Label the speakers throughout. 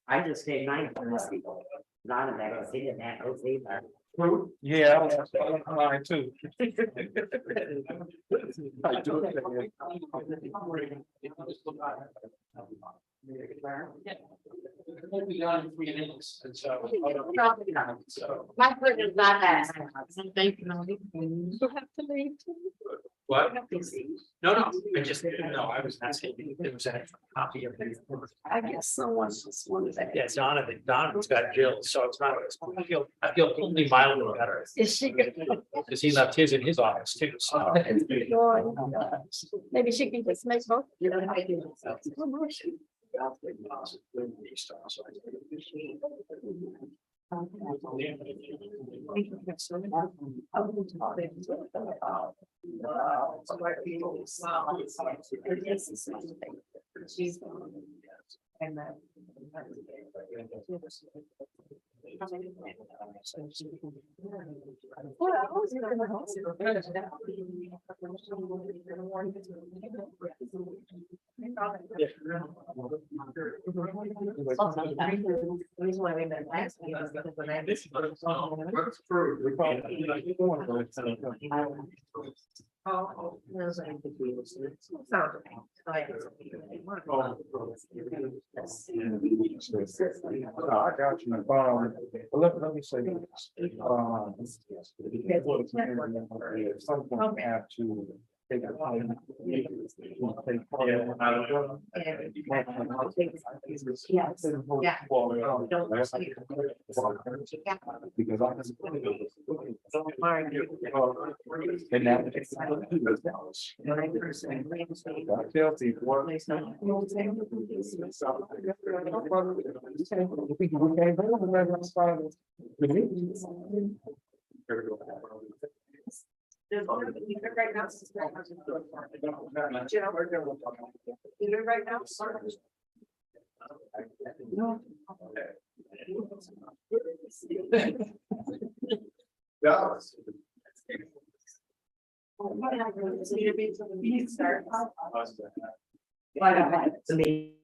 Speaker 1: I just paid mine for this. Not a magazine and that goes either.
Speaker 2: Yeah, mine too. I do it. We'll be done in 3 minutes, and so.
Speaker 1: My foot is not that.
Speaker 3: Thank you. You have to leave.
Speaker 2: What? No, I just, no, I was asking, it was a copy of it.
Speaker 3: I guess someone just wanted that.
Speaker 2: Yeah, Donovan's got Jill, so it's not, I feel only mildly better,
Speaker 3: Is she good?
Speaker 2: because he left his in his office too, so.
Speaker 3: Maybe she can just make both.
Speaker 1: You know, I do.
Speaker 3: And then.
Speaker 1: Reason why we've been asking is because when I. Oh, there's like the wheels. Sound.
Speaker 2: I got you. Let me say this. Someone have to take a time. Because I and now it's
Speaker 1: There's only right now. Even right now. No. To me.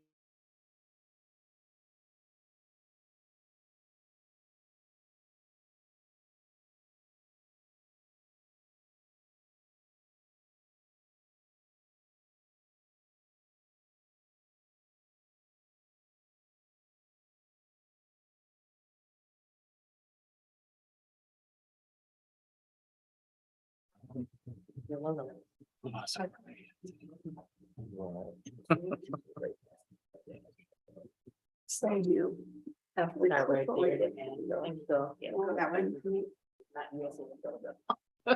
Speaker 3: Say you. Have we
Speaker 1: Not right there.
Speaker 3: it?
Speaker 1: And so, yeah, that one. Not using the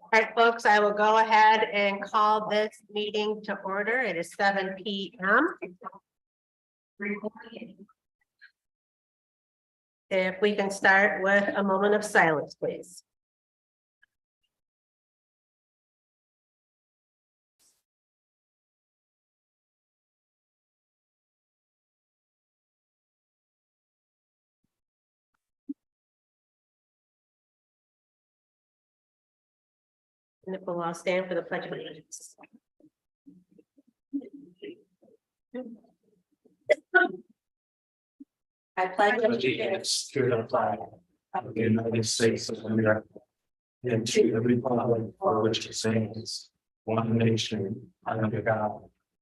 Speaker 4: All right, folks, I will go ahead and call this meeting to order. It is 7 p.m. If we can start with a moment of silence, please. And if we'll all stand for the pledge of allegiance. I pledge
Speaker 2: allegiance to the flag of the United States of America and to the republic for which it stands, one nation, under God,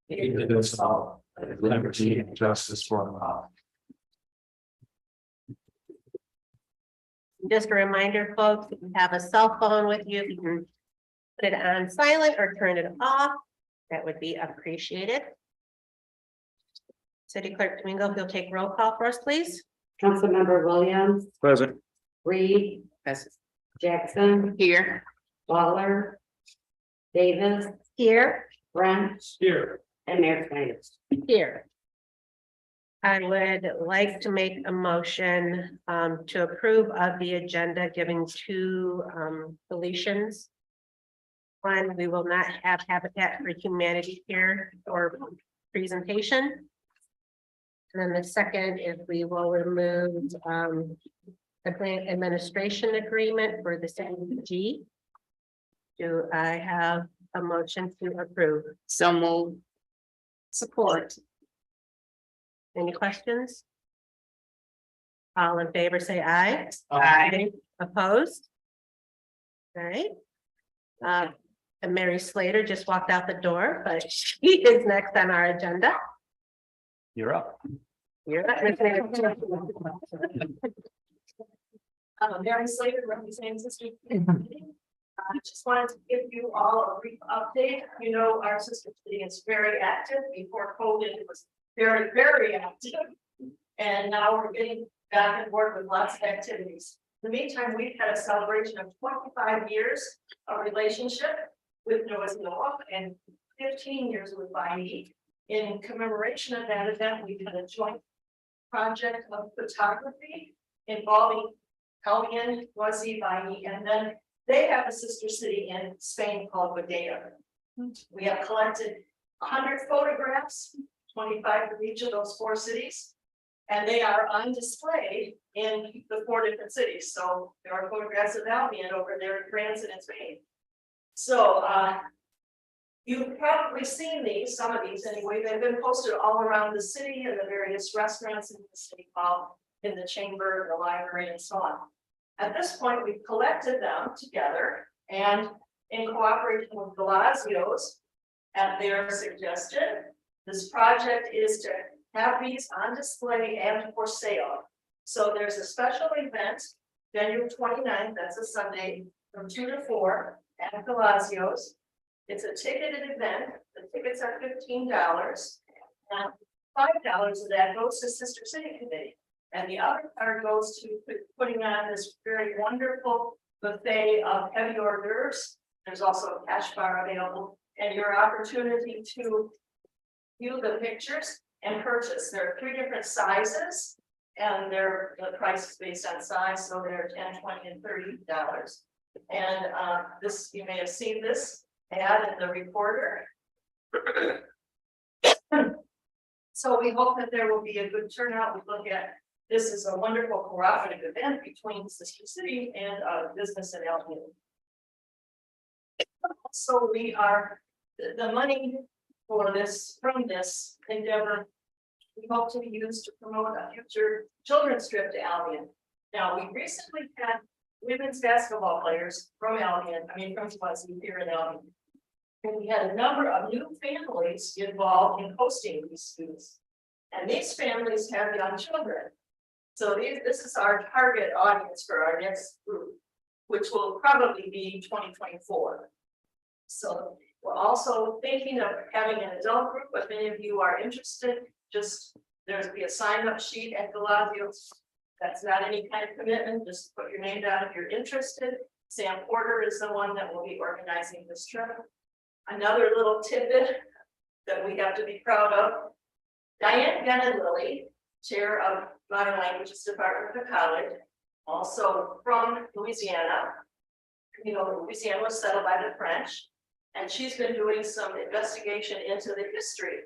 Speaker 2: indivisible, with liberty and justice for all.
Speaker 4: Just a reminder, folks, if you have a cell phone with you, you can put it on silent or turn it off. That would be appreciated. City Clerk Domingo, if you'll take roll call for us, please.
Speaker 5: Councilmember Williams,
Speaker 2: Present.
Speaker 5: Reed, Jackson,
Speaker 4: Here.
Speaker 5: Waller, Davis,
Speaker 4: Here.
Speaker 5: Brent,
Speaker 2: Here.
Speaker 5: and Mayor Snyder.
Speaker 4: Here. I would like to make a motion to approve of the agenda, giving 2 deletions. One, we will not have Habitat for Humanity here for presentation. And then the second is we will remove the grant administration agreement for the CDBG. Do I have a motion to approve?
Speaker 3: So move. Support.
Speaker 4: Any questions? All in favor, say aye.
Speaker 3: Aye.
Speaker 4: Opposed? All right. And Mary Slater just walked out the door, but she is next on our agenda.
Speaker 2: You're up.
Speaker 4: You're up, Ms. Slater.
Speaker 6: Mary Slater, representing Sister City. I just wanted to give you all a brief update. You know, our Sister City is very active. Before COVID, it was very, very active. And now we're getting back and forth with lots of activities. In the meantime, we've had a celebration of 25 years of relationship with Noah's Noah and 15 years with VIII. In commemoration of that event, we've had a joint project of photography involving Albion, VIII, and then they have a sister city in Spain called Federa. We have collected 100 photographs, 25 of each of those 4 cities. And they are on display in the 4 different cities. So there are photographs of Albion over there in France and in Spain. So you've probably seen these, some of these anyway. They've been posted all around the city and the various restaurants in the city hall, in the chamber, the library, and so on. At this point, we've collected them together and in cooperation with Galazios at their suggestion, this project is to have these on display and for sale. So there's a special event, January 29th, that's a Sunday, from 2 to 4 at Galazios. It's a ticketed event. The tickets are $15. And $5 of that goes to Sister City Committee. And the other part goes to putting on this very wonderful buffet of heavy hors d'oeuvres. There's also a cash bar available and your opportunity to view the pictures and purchase. There are 3 different sizes and the price is based on size. So they're $10, $20, and $30. And this, you may have seen this ad in the Reporter. So we hope that there will be a good turnout. We look at this is a wonderful cooperative event between Sister City and business in Albion. So we are the money for this from this endeavor. We hope to be used to promote a future children's trip to Albion. Now, we recently had women's basketball players from Albion, from Swansea here in Albion. And we had a number of new families involved in hosting these students. And these families have young children. So this is our target audience for our next group, which will probably be 2024. So we're also thinking of having an adult group, but many of you are interested. Just there's be a sign-up sheet at Galazios. That's not any kind of commitment. Just put your name down if you're interested. Sam Porter is the one that will be organizing this trip. Another little tidbit that we have to be proud of. Diane Gannon-Lilly, chair of Modern Languages Department of the college, also from Louisiana. You know, Louisiana was settled by the French, and she's been doing some investigation into the history.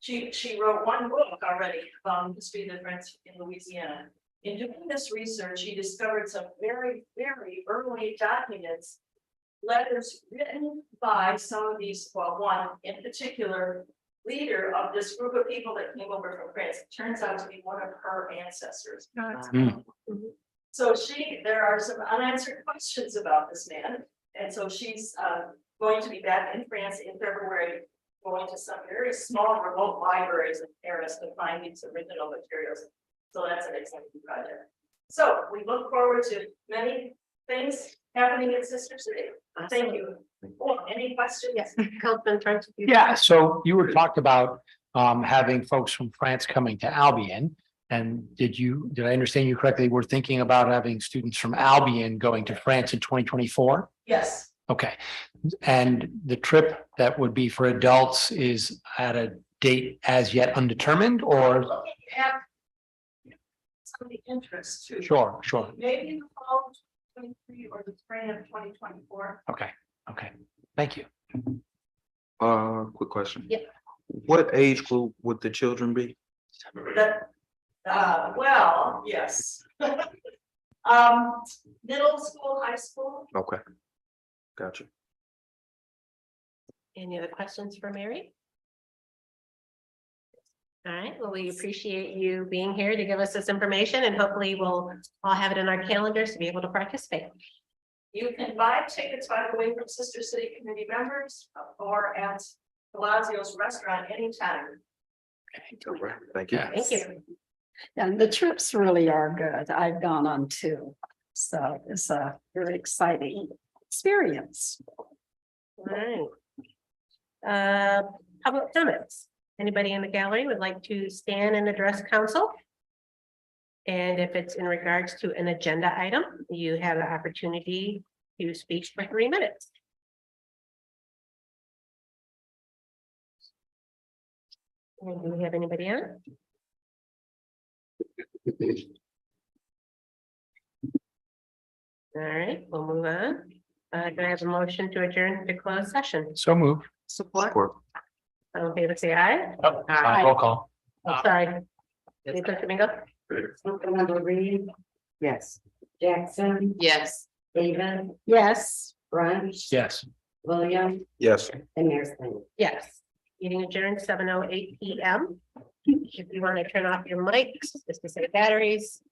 Speaker 6: She wrote 1 book already about the history of the French in Louisiana. In doing this research, she discovered some very, very early documents, letters written by some of these, well, one in particular, leader of this group of people that came over from France. It turns out to be one of her ancestors. So there are some unanswered questions about this man. And so she's going to be back in France in February, going to some very small remote libraries in Paris to find these original materials. So that's an exciting project. So we look forward to many things happening in Sister City. Thank you. Oh, any questions?
Speaker 4: Yes, Councilman Trent.
Speaker 7: Yeah, so you were talked about having folks from France coming to Albion. And did I understand you correctly? We're thinking about having students from Albion going to France in 2024?
Speaker 6: Yes.
Speaker 7: Okay. And the trip that would be for adults is at a date as yet undetermined, or?
Speaker 6: Looking at some of the interest too.
Speaker 7: Sure.
Speaker 6: Maybe in the fall of 2023 or the spring of 2024.
Speaker 7: Okay. Thank you.
Speaker 8: Quick question.
Speaker 4: Yep.
Speaker 8: What age group would the children be?
Speaker 6: Well, yes. Middle school, high school,
Speaker 2: Okay. Gotcha.
Speaker 4: Any other questions for Mary? All right, well, we appreciate you being here to give us this information and hopefully we'll all have it in our calendars to be able to participate.
Speaker 6: you can buy tickets, by the way, from Sister City committee members or at Palazzo's restaurant anytime.
Speaker 2: All right. Thank you.
Speaker 4: Thank you.
Speaker 3: And the trips really are good. I've gone on two. So it's a very exciting experience.
Speaker 4: All right. Public comments. Anybody in the gallery would like to stand and address council? And if it's in regards to an agenda item, you have the opportunity to speak for 3 minutes. And do we have anybody on? All right, we'll move on. Can I have a motion to adjourn to closed session?
Speaker 7: So move.
Speaker 2: Support.
Speaker 4: All in favor, say aye.
Speaker 7: Oh,
Speaker 4: Aye.
Speaker 7: roll call.
Speaker 4: Oh, sorry. Lisa Domingo?
Speaker 5: Councilmember Reed,
Speaker 1: Yes.
Speaker 5: Jackson,
Speaker 3: Yes.
Speaker 5: Davis,
Speaker 3: Yes.
Speaker 5: Brunch.
Speaker 7: Yes.
Speaker 5: William,
Speaker 2: Yes.
Speaker 5: and Mayor Snyder.
Speaker 4: Yes. Meeting adjourned 7:08 PM. If you want to turn off your mics, just to save batteries.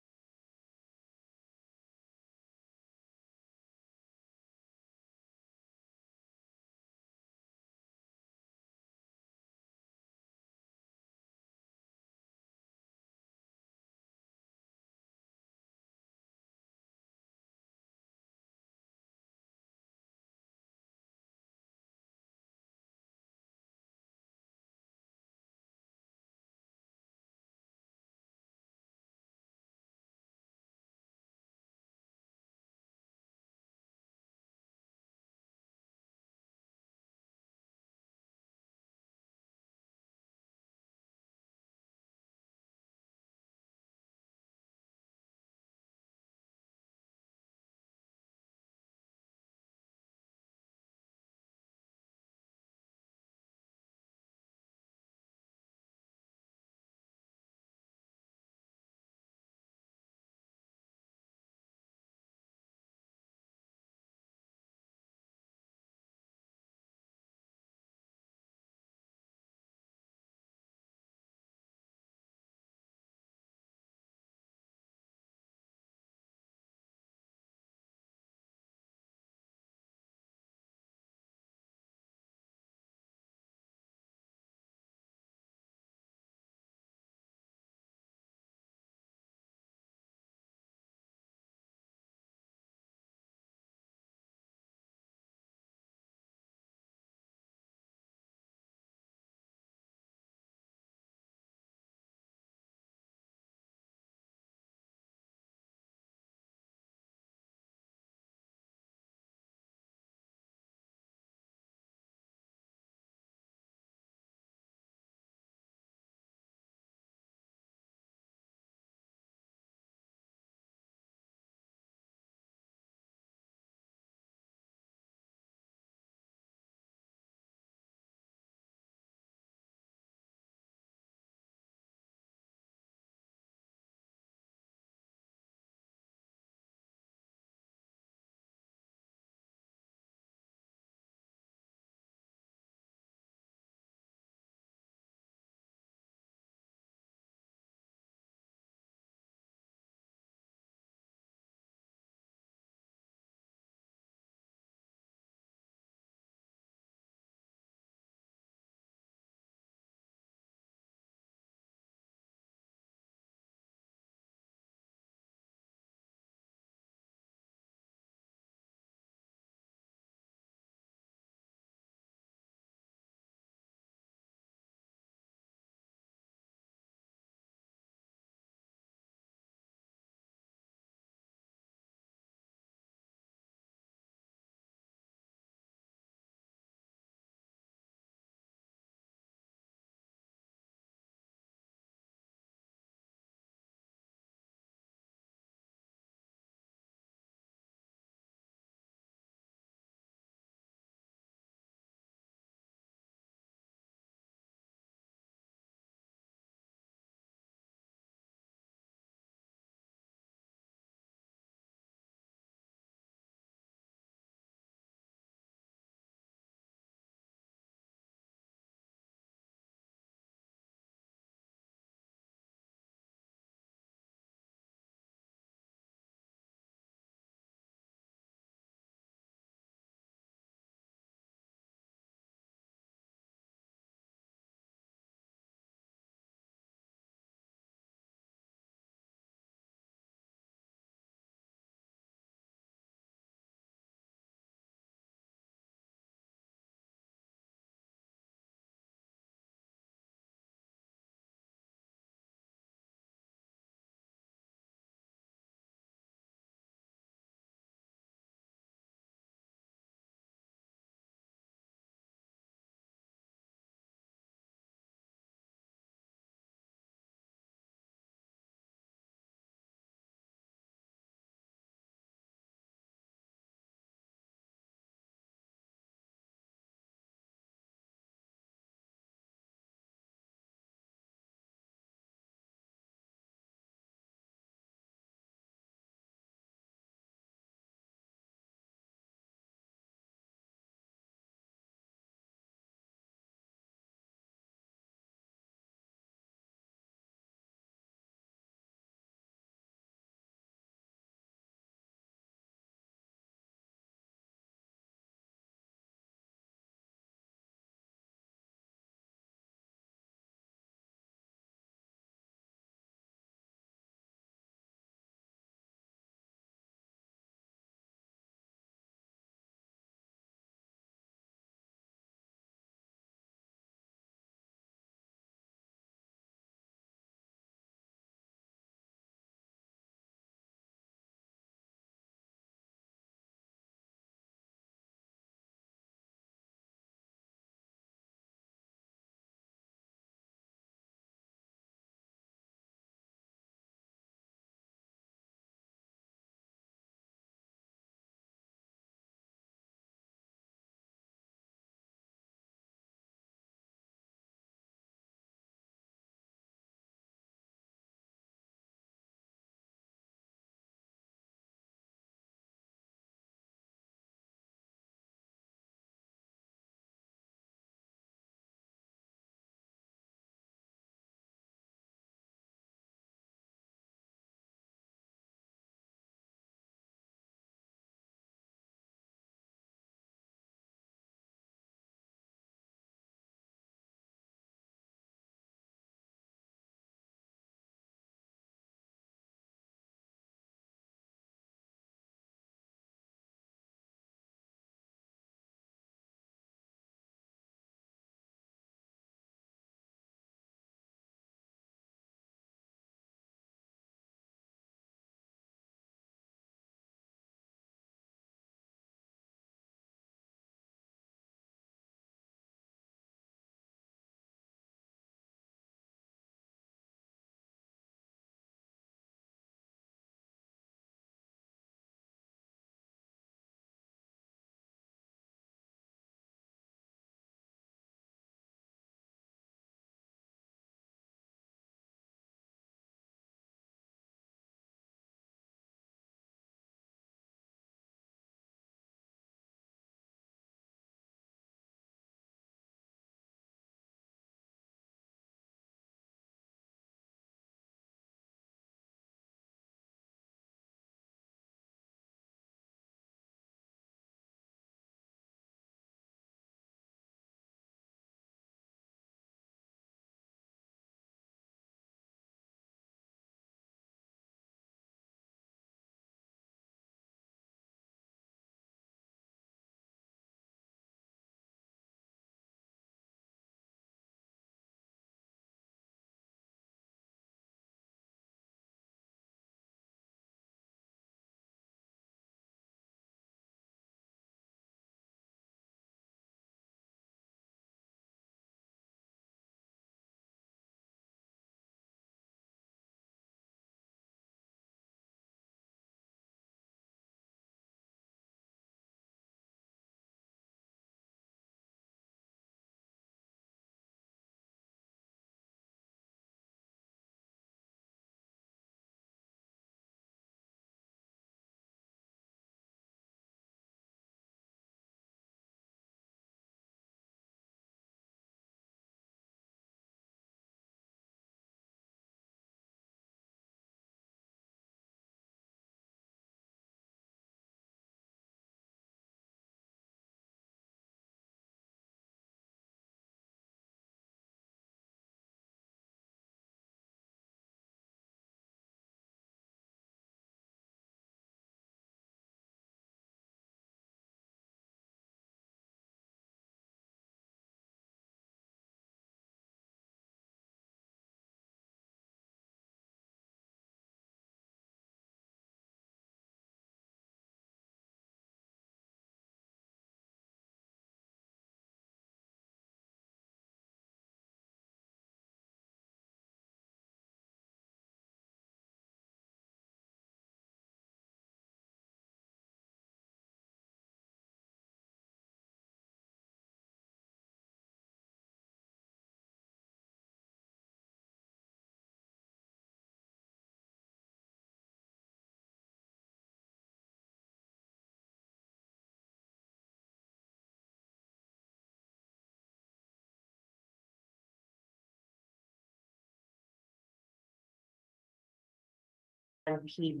Speaker 4: And P.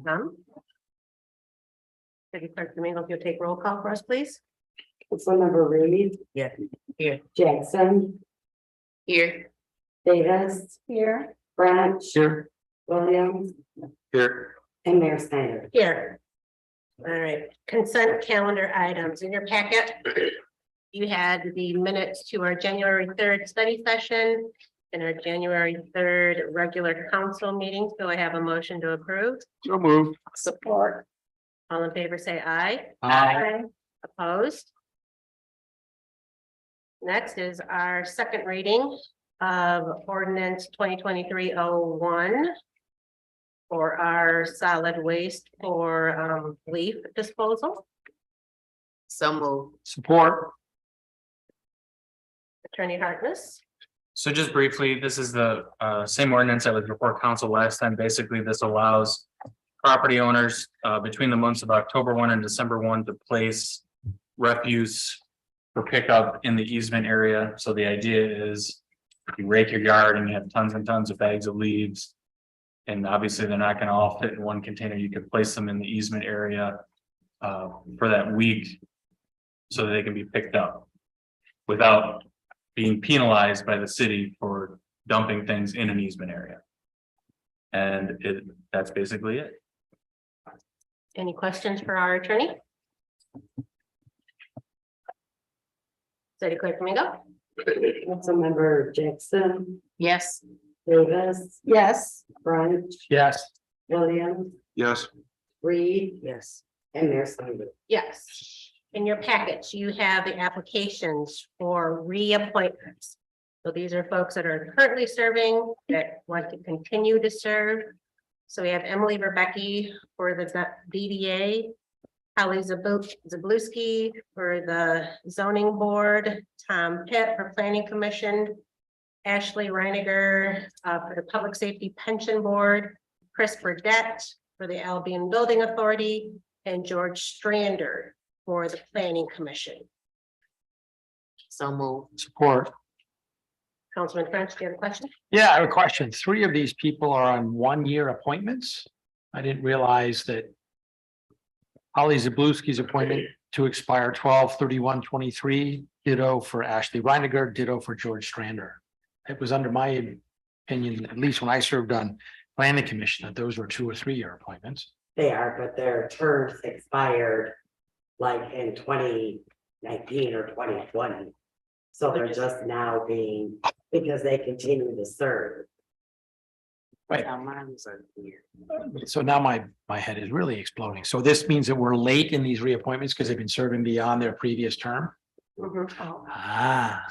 Speaker 4: City Clerk Domingo, if you'll take roll call for us, please.
Speaker 5: Councilmember Reed.
Speaker 1: Yeah. Here.
Speaker 5: Jackson,
Speaker 4: Here.
Speaker 5: Davis,
Speaker 3: Here,
Speaker 5: Branch,
Speaker 7: Here.
Speaker 5: Williams,
Speaker 7: Here.
Speaker 5: and Mayor Snyder.
Speaker 4: Here. All right, consent calendar items in your packet. You had the minutes to our January 3rd study session and our January 3rd regular council meeting. So I have a motion to approve.
Speaker 7: So moved.
Speaker 3: support.
Speaker 4: All in favor, say aye.
Speaker 7: Aye.
Speaker 4: Opposed? Next is our second reading of ordinance 2023-01 for our solid waste for leaf disposal.
Speaker 1: So move.
Speaker 7: Support.
Speaker 4: Attorney Harkness.
Speaker 2: So just briefly, this is the same ordinance that was before council last time. Basically, this allows property owners between the months of October 1 and December 1 to place refuse for pickup in the easement area. So the idea is if you rake your yard and you have tons and tons of bags of leaves, and obviously they're not going to all fit in one container, you could place them in the easement area for that week so that they can be picked up without being penalized by the city for dumping things in an easement area. And that's basically it.
Speaker 4: Any questions for our attorney? City Clerk Domingo?
Speaker 5: Councilmember Jackson,
Speaker 1: Yes.
Speaker 5: Davis,
Speaker 3: Yes,
Speaker 5: Branch,
Speaker 7: Yes.
Speaker 5: Williams,
Speaker 2: Yes.
Speaker 5: Reed,
Speaker 1: Yes.
Speaker 5: and Mayor Snyder.
Speaker 4: Yes. In your package, you have the applications for reappointments. So these are folks that are currently serving that want to continue to serve. So we have Emily Rebecki for the DDA, Holly Zabluski for the zoning board, Tom Pitt for planning commission, Ashley Reiniger for the public safety pension board, Chris Burdette for the Albion Building Authority, and George Strander for the planning commission.
Speaker 1: So move.
Speaker 7: Support.
Speaker 4: Councilman French, do you have a question?
Speaker 7: Yeah, I have a question. 3 of these people are on 1-year appointments. I didn't realize that Holly Zabluski's appointment to expire 12/31/23, ditto for Ashley Reiniger, ditto for George Strander. It was under my opinion, at least when I served on planning commission, that those were 2 or 3-year appointments.
Speaker 5: They are, but their terms expired like in 2019 or 2020. So they're just now being, because they continue to serve.
Speaker 7: Right.
Speaker 1: Now mine's are here.
Speaker 7: So now my head is really exploding. So this means that we're late in these reappointments because they've been serving beyond their previous term? Ah,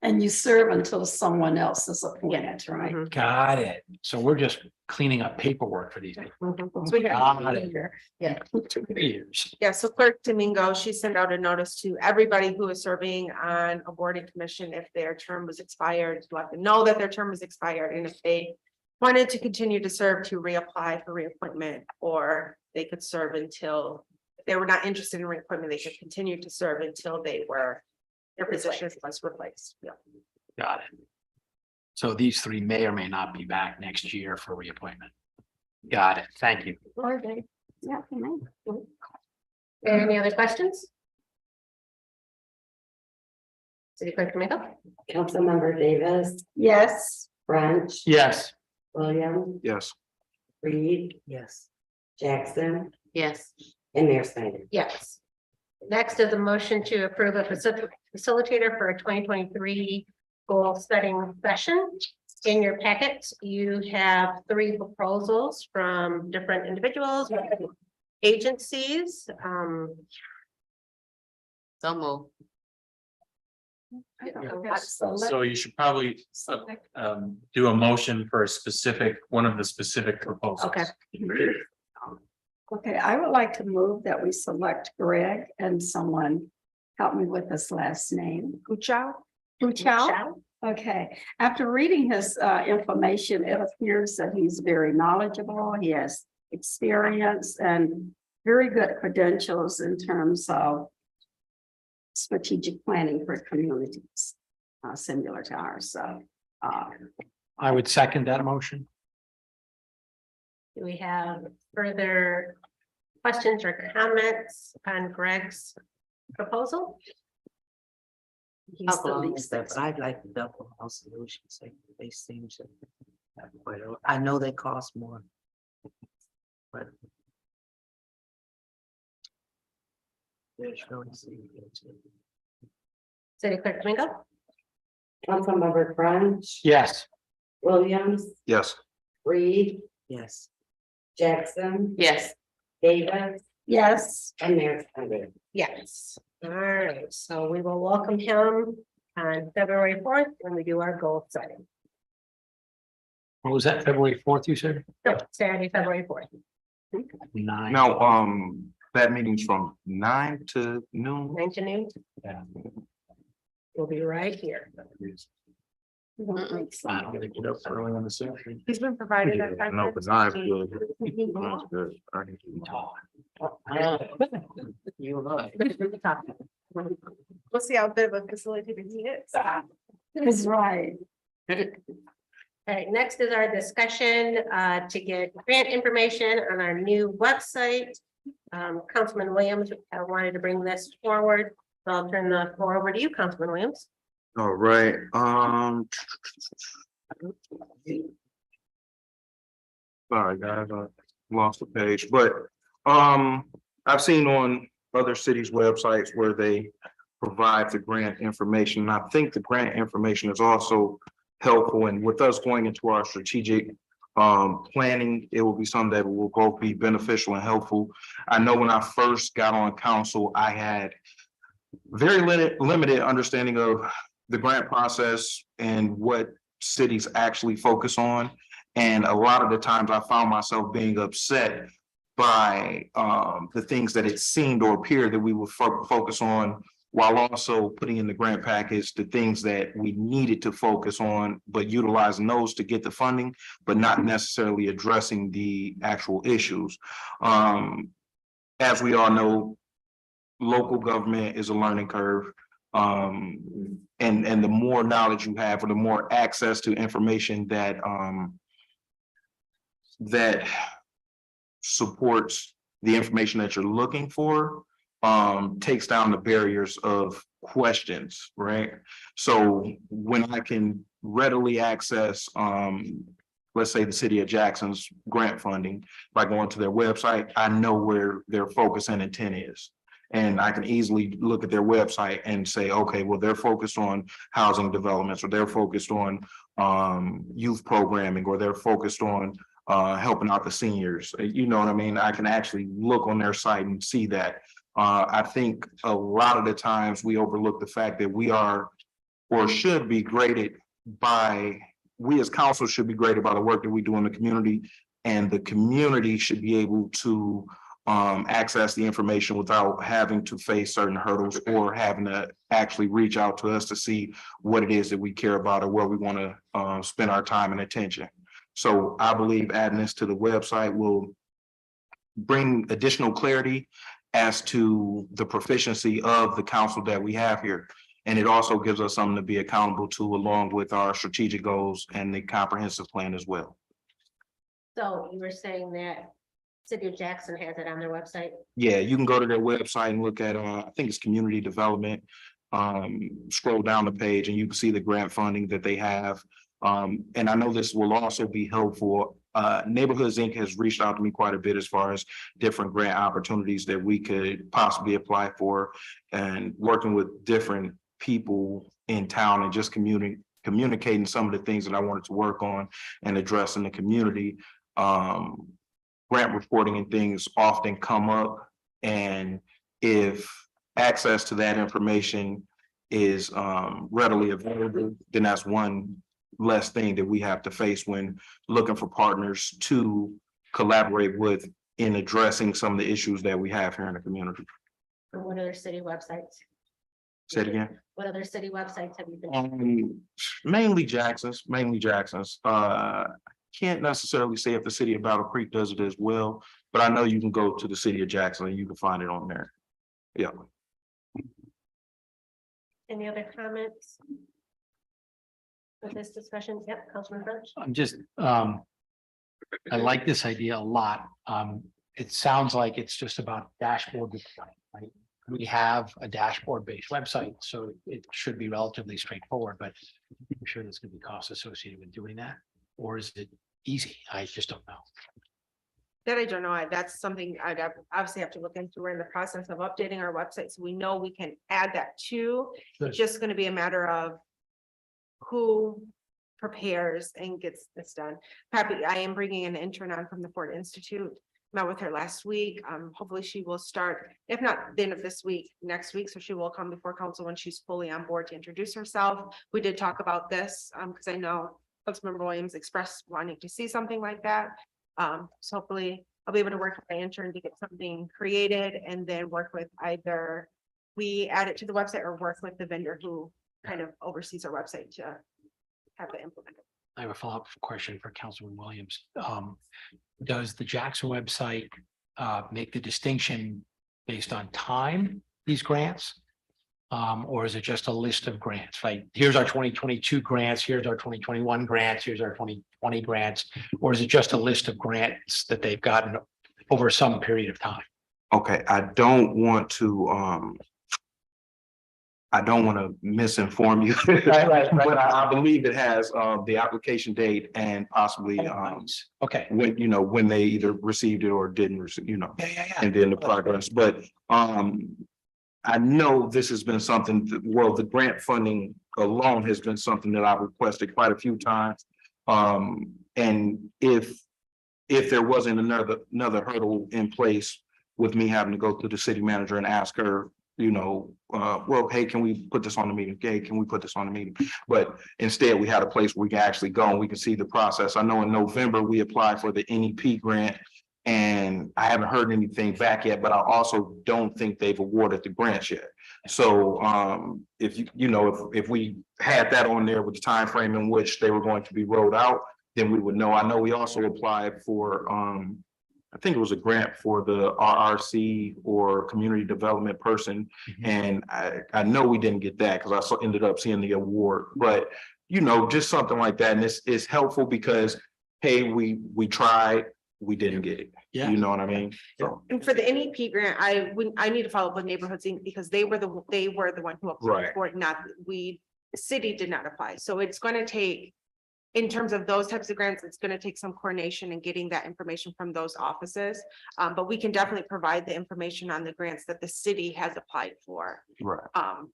Speaker 3: and you serve until someone else is appointed, right?
Speaker 4: Mhm.
Speaker 7: got it. So we're just cleaning up paperwork for these people.
Speaker 4: Mhm.
Speaker 3: So we got
Speaker 7: Got it.
Speaker 3: Yeah.
Speaker 7: 2 years.
Speaker 8: Yeah, so Clerk Domingo, she sent out a notice to everybody who is serving on a boarding commission if their term was expired, to let them know that their term was expired, and if they wanted to continue to serve, to reapply for reappointment, or they could serve until, if they were not interested in reappointment, they could continue to serve until their position was replaced. Yeah.
Speaker 7: Got it. So these 3 may or may not be back next year for reappointment. Got it. Thank you.
Speaker 3: Or they, yeah, they may.
Speaker 4: Any other questions? City Clerk Domingo?
Speaker 5: Councilmember Davis,
Speaker 3: Yes,
Speaker 5: Branch,
Speaker 7: Yes.
Speaker 5: Williams,
Speaker 2: Yes.
Speaker 5: Reed,
Speaker 1: Yes.
Speaker 5: Jackson,
Speaker 1: Yes.
Speaker 5: and Mayor Snyder.
Speaker 4: Yes. Next is a motion to approve a facilitator for a 2023 goal setting session. In your packet, you have 3 proposals from different individuals, agencies.
Speaker 1: So move.
Speaker 2: So you should probably do a motion for a specific, one of the specific proposals.
Speaker 4: Okay.
Speaker 3: okay, I would like to move that we select Greg and someone help me with his last name.
Speaker 8: Guchow?
Speaker 3: Buchow? Okay, after reading his information, it appears that he's very knowledgeable. He has experience and very good credentials in terms of strategic planning for communities, similar to ours. So
Speaker 7: I would second that motion.
Speaker 4: Do we have further questions or comments on Greg's proposal?
Speaker 3: He's the least.
Speaker 1: I'd like the double house solutions, they seem to. have quite a- I know they cost more. But. There's really seem to.
Speaker 4: City Clerk Domingo?
Speaker 5: Councilmember French,
Speaker 7: Yes.
Speaker 5: Williams,
Speaker 2: Yes.
Speaker 5: Reed,
Speaker 1: Yes.
Speaker 5: Jackson,
Speaker 4: Yes.
Speaker 5: Davis,
Speaker 3: Yes,
Speaker 5: and Mayor Snyder.
Speaker 4: Yes. All right, so we will welcome him on February 4th when we do our goal setting.
Speaker 7: What was that, February 4th, you said?
Speaker 4: No, Saturday, February 4th.
Speaker 7: 9.
Speaker 2: Now, that meeting's from 9 to noon.
Speaker 4: 9 to noon.
Speaker 7: Yeah.
Speaker 4: We'll be right here.
Speaker 7: I don't think we're up early on the Saturday.
Speaker 8: He's been provided that. time.
Speaker 2: No, but 9's good. 9's good. I need to-
Speaker 7: You and I.
Speaker 8: We'll see how big of a facilitator he is.
Speaker 3: that's right.
Speaker 4: All right, next is our discussion to get grant information on our new website. Councilman Williams wanted to bring this forward. So I'll turn the floor over to you, Councilman Williams.
Speaker 2: All right, sorry, guys, I lost the page, but, I've seen on other cities' websites where they provide the grant information, and I think the grant information is also helpful, and with us going into our strategic planning, it will be something that will both be beneficial and helpful. I know when I first got on council, I had very limited understanding of the grant process and what cities actually focus on. And a lot of the times I found myself being upset by the things that it seemed or appeared that we would focus on, while also putting in the grant package the things that we needed to focus on, but utilizing those to get the funding, but not necessarily addressing the actual issues. As we all know, local government is a learning curve. And the more knowledge you have, or the more access to information that that supports the information that you're looking for, takes down the barriers of questions, right? So when I can readily access, let's say the city of Jackson's grant funding by going to their website, I know where their focus and intent is. And I can easily look at their website and say, okay, well, they're focused on housing developments, or they're focused on youth programming, or they're focused on helping out the seniors. You know what I mean? I can actually look on their site and see that. I think a lot of the times we overlook the fact that we are, or should be graded by, we as council should be graded by the work that we do in the community, and the community should be able to access the information without having to face certain hurdles, or having to actually reach out to us to see what it is that we care about, or where we want to spend our time and attention. So I believe adding this to the website will bring additional clarity as to the proficiency of the council that we have here. And it also gives us something to be accountable to, along with our strategic goals and the comprehensive plan as well.
Speaker 4: So you were saying that City of Jackson has it on their website?
Speaker 2: Yeah, you can go to their website and look at, I think it's community development. Scroll down the page and you can see the grant funding that they have. And I know this will also be helpful. Neighborhoods Inc. has reached out to me quite a bit as far as different grant opportunities that we could possibly apply for, and working with different people in town, and just communicating some of the things that I wanted to work on and address in the community. Grant reporting and things often come up, and if access to that information is readily available, then that's one less thing that we have to face when looking for partners to collaborate with in addressing some of the issues that we have here in the community.
Speaker 4: Or what other city websites?
Speaker 2: Say it again.
Speaker 4: What other city websites have you been?
Speaker 2: Mainly Jackson's. Can't necessarily say if the city of Battle Creek does it as well, but I know you can go to the city of Jackson and you can find it on there. Yeah.
Speaker 4: Any other comments? With this discussion? Yep, Councilman French.
Speaker 7: I'm just, I like this idea a lot. It sounds like it's just about dashboard, right? We have a dashboard-based website, so it should be relatively straightforward, but I'm sure there's gonna be costs associated with doing that. Or is it easy? I just don't know.
Speaker 8: That I don't know. That's something obviously have to look into. We're in the process of updating our website, so we know we can add that too.
Speaker 7: Good.
Speaker 8: It's just gonna be a matter of who prepares and gets this done. Happy, I am bringing an intern on from the Ford Institute. Met with her last week. Hopefully she will start, if not the end of this week, next week. So she will come before council when she's fully on board to introduce herself. We did talk about this, because I know Councilmember Williams expressed wanting to see something like that. So hopefully I'll be able to work with my intern to get something created and then work with either we add it to the website or work with the vendor who kind of oversees our website to have it implemented.
Speaker 7: I have a follow-up question for Councilman Williams. Does the Jackson website make the distinction based on time, these grants? Or is it just a list of grants, like here's our 2022 grants, here's our 2021 grants, here's our 2020 grants? Or is it just a list of grants that they've gotten over some period of time?
Speaker 9: Okay, I don't want to misinform you.
Speaker 7: Right.
Speaker 9: But I believe it has the application date and possibly
Speaker 7: Okay.
Speaker 9: when they either received it or didn't receive,
Speaker 7: Yeah.
Speaker 9: and then the progress. But I know this has been something the grant funding alone has been something that I've requested quite a few times. And if there wasn't another hurdle in place with me having to go to the city manager and ask her, hey, can we put this on the meeting? Hey, can we put this on the meeting? But instead, we had a place where we can actually go and we can see the process. I know in November, we applied for the NEP grant and I haven't heard anything back yet, but I also don't think they've awarded the grants yet. So if we had that on there with the time frame in which they were going to be rolled out, then we would know. I know we also applied for I think it was a grant for the RRC or community development person. And I know we didn't get that because I ended up seeing the award, but just something like that. And it's helpful because, hey, we tried, we didn't get it.
Speaker 7: Yeah.
Speaker 9: You know what I mean? So,
Speaker 8: And for the NEP grant, I need to follow up with Neighborhoods Inc. because they were the one who applied
Speaker 9: Right.
Speaker 8: for it, the city did not apply. So it's going to take, in terms of those types of grants, it's going to take some coordination and getting that information from those offices. But we can definitely provide the information on the grants that the city has applied for.
Speaker 9: right.
Speaker 8: And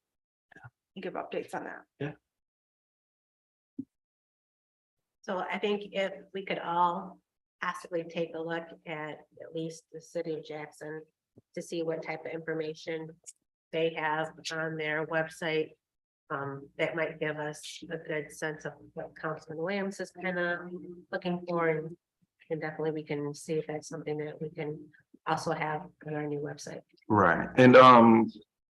Speaker 8: give updates on that.
Speaker 4: So I think if we could all possibly take a look at least the city of Jackson to see what type of information they have on their website. That might give us a good sense of what Councilman Williams is kind of looking for, and definitely we can see if that's something that we can also have on our new website.
Speaker 9: Right. And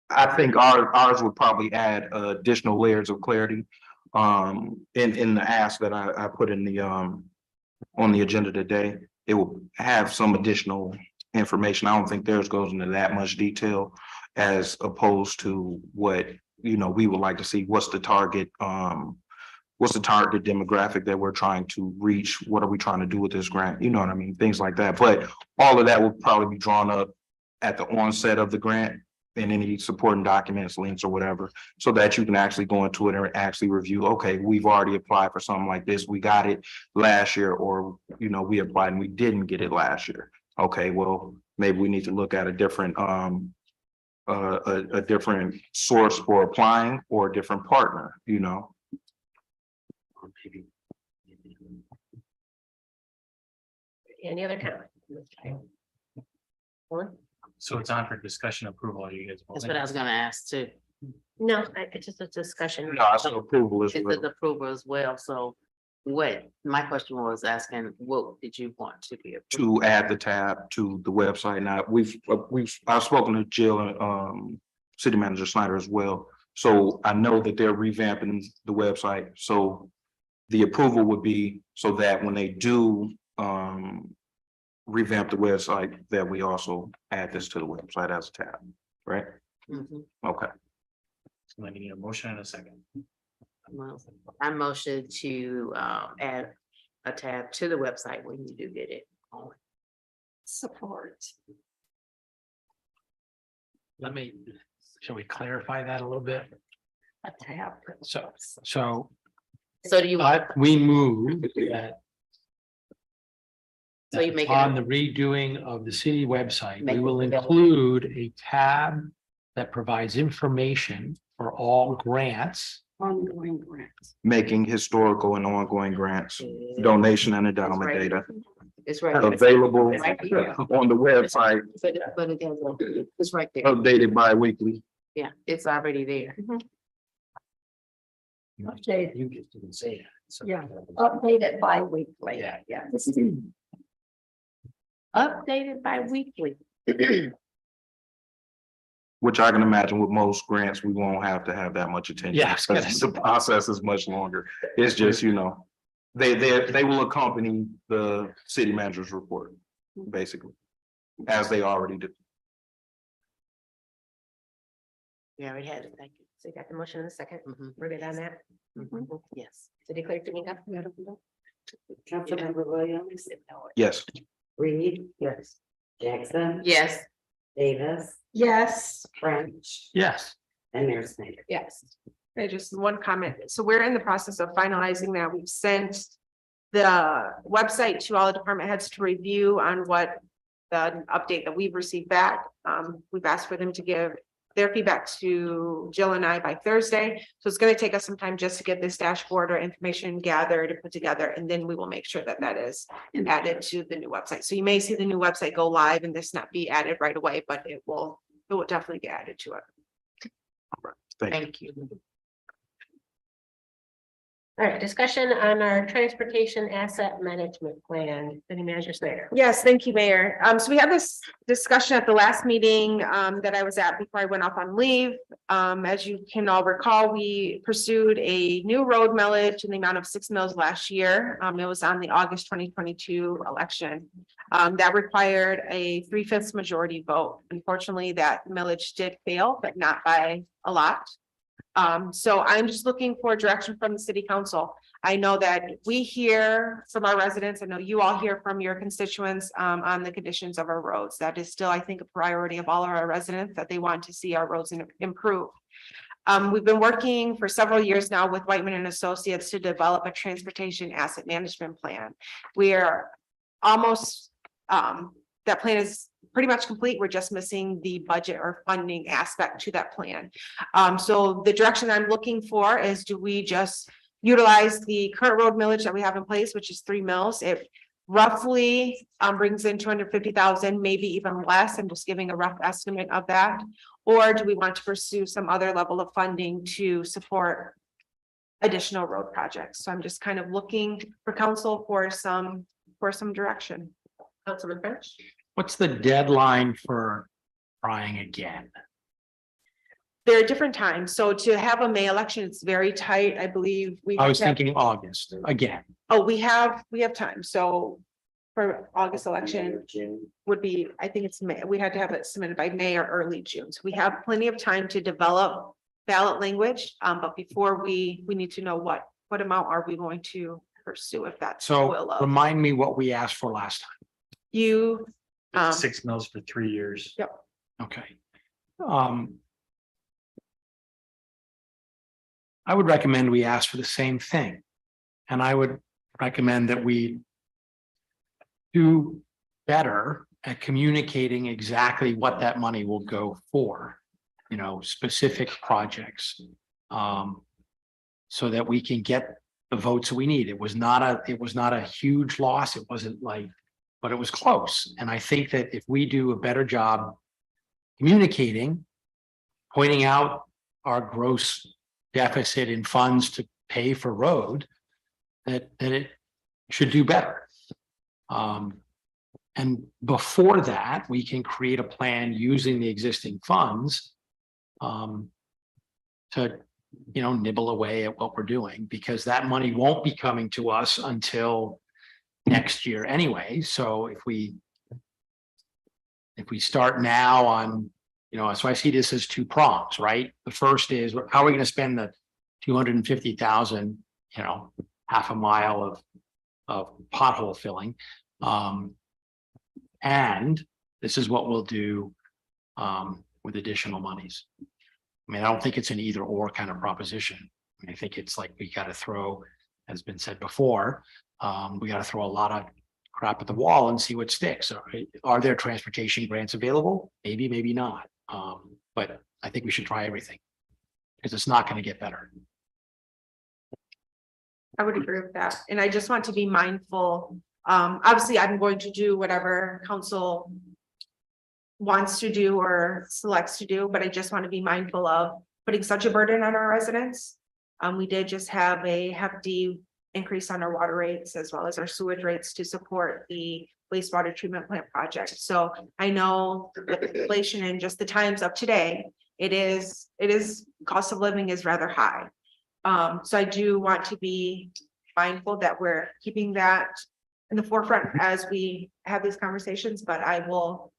Speaker 9: I think ours would probably add additional layers of clarity in the ask that I put in the on the agenda today. It will have some additional information. I don't think theirs goes into that much detail as opposed to what we would like to see. What's the target demographic that we're trying to reach? What are we trying to do with this grant? You know what I mean? Things like that. But all of that will probably be drawn up at the onset of the grant and any supporting documents, links or whatever, so that you can actually go into it and actually review, okay, we've already applied for something like this. We got it last year, or, we applied and we didn't get it last year. Okay, well, maybe we need to look at a different source for applying or a different partner,
Speaker 4: Any other comment?
Speaker 2: So it's on for discussion approval. Are you guys?
Speaker 1: That's what I was gonna ask too.
Speaker 4: No, it's just a discussion.
Speaker 9: No, I said approval as
Speaker 1: It's
Speaker 9: well.
Speaker 1: the approval as well, so my question was asking, what did you want to be approved?
Speaker 9: To add the tab to the website. Now, I've spoken to Jill and City Manager Snyder as well. So I know that they're revamping the website. So the approval would be so that when they do revamp the website, that we also add this to the website as a tab, right?
Speaker 1: Mhm.
Speaker 9: Okay.
Speaker 2: So then you need a motion and a second.
Speaker 1: I motion to add a tab to the website when you do get it on.
Speaker 3: Support.
Speaker 7: Shall we clarify that a little bit?
Speaker 3: A tab.
Speaker 7: So
Speaker 1: So do you,
Speaker 7: we move that.
Speaker 1: So you make it-
Speaker 7: On the redoing of the city website, we
Speaker 1: Make it
Speaker 7: will
Speaker 1: available.
Speaker 7: include a tab that provides information for all grants.
Speaker 3: Ongoing grants.
Speaker 9: Making historical and ongoing grants, donation and endowment
Speaker 1: right.
Speaker 9: data
Speaker 1: it's right.
Speaker 9: available
Speaker 1: Right here.
Speaker 9: on the website,
Speaker 1: But it doesn't, it's right there.
Speaker 9: updated bi-weekly.
Speaker 1: Yeah, it's already there.
Speaker 3: Update,
Speaker 7: You just didn't say that. So-
Speaker 3: yeah, updated bi-weekly.
Speaker 7: Yeah.
Speaker 3: Yeah.
Speaker 1: Updated bi-weekly.
Speaker 9: Which I can imagine with most grants, we won't have to have that much attention.
Speaker 7: Yeah, I was gonna
Speaker 9: because the process is much longer. It's just, you know, they will accompany the city manager's report, basically, as they already do.
Speaker 1: We already had it. Thank you.
Speaker 4: So you got the motion in a second.
Speaker 1: Mhm.
Speaker 4: We're good on that.
Speaker 1: Mhm. Yes.
Speaker 4: City Clerk Domingo?
Speaker 5: Councilmember Williams,
Speaker 9: Yes,
Speaker 5: Reed,
Speaker 1: Yes.
Speaker 5: Jackson.
Speaker 1: Yes.
Speaker 5: Davis,
Speaker 3: Yes,
Speaker 5: French,
Speaker 7: Yes,
Speaker 5: and Mayor Snyder.
Speaker 8: Yes. Okay, just one comment. So we're in the process of finalizing that. We've sent the website to all the department heads to review on what the update that we've received back. We've asked for them to give their feedback to Jill and I by Thursday. So it's going to take us some time just to get this dashboard or information gathered and put together, and then we will make sure that that is added to the new website. So you may see the new website go live and this not be added right away, but it will definitely get added to it.
Speaker 9: thank you.
Speaker 1: Thank you.
Speaker 4: All right, discussion on our transportation asset management plan. City Manager Slater.
Speaker 8: Yes, thank you, Mayor. So we had this discussion at the last meeting that I was at before I went off on leave. As you can all recall, we pursued a new road millage in the amount of 6 mils last year. It was on the August 2022 election. That required a 3/5 majority vote. Unfortunately, that millage did fail, but not by a lot. So I'm just looking for direction from the city council. I know that we hear from our residents. I know you all hear from your constituents on the conditions of our roads. That is still, I think, a priority of all of our residents, that they want to see our roads improve. We've been working for several years now with Whiteman and Associates to develop a transportation asset management plan. We are almost, that plan is pretty much complete. We're just missing the budget or funding aspect to that plan. So the direction I'm looking for is, do we just utilize the current road millage that we have in place, which is 3 mils? It roughly brings in 250,000, maybe even less. I'm just giving a rough estimate of that. Or do we want to pursue some other level of funding to support additional road projects? So I'm just kind of looking for council for some direction.
Speaker 4: Councilman French?
Speaker 7: what's the deadline for trying again?
Speaker 8: There are different times. So to have a May election, it's very tight. I believe we.
Speaker 7: I was
Speaker 8: have to have-
Speaker 7: thinking August again.
Speaker 8: Oh, we have time. So for August election would be, I think it's May. We had to have it submitted by May or early June. So we have plenty of time to develop ballot language. But before we need to know what amount are we going to pursue, if that's the will
Speaker 7: So
Speaker 8: of
Speaker 7: remind me what we asked for last time.
Speaker 8: you.
Speaker 2: 6 mils for 3 years.
Speaker 7: Okay. I would recommend we ask for the same thing. And I would recommend that we do better at communicating exactly what that money will go for, specific projects. So that we can get the votes that we need. It was not a huge loss. It wasn't but it was close. And I think that if we do a better job communicating, pointing out our gross deficit in funds to pay for road, that it should do better. And before that, we can create a plan using the existing funds to, nibble away at what we're doing, because that money won't be coming to us until next year anyway. So if we start now on, so I see this as 2 prongs, right? The first is, how are we going to spend the 250,000, half a mile of of pothole filling. And this is what we'll do with additional monies. I mean, I don't think it's an either or kind of proposition. I mean, I think it's like we got to throw, as been said before, we got to throw a lot of crap at the wall and see what sticks. Are there transportation grants available? Maybe, maybe not. But I think we should try everything because it's not going to get better.
Speaker 8: I would agree with that. And I just want to be mindful. Obviously, I'm going to do whatever council wants to do or selects to do, but I just want to be mindful of putting such a burden on our residents. We did just have a hefty increase on our water rates as well as our sewage rates to support the wastewater treatment plant project. So I know with inflation and just the times of today, it is cost of living is rather high. So I do want to be mindful that we're keeping that in the forefront as we have these conversations, but I will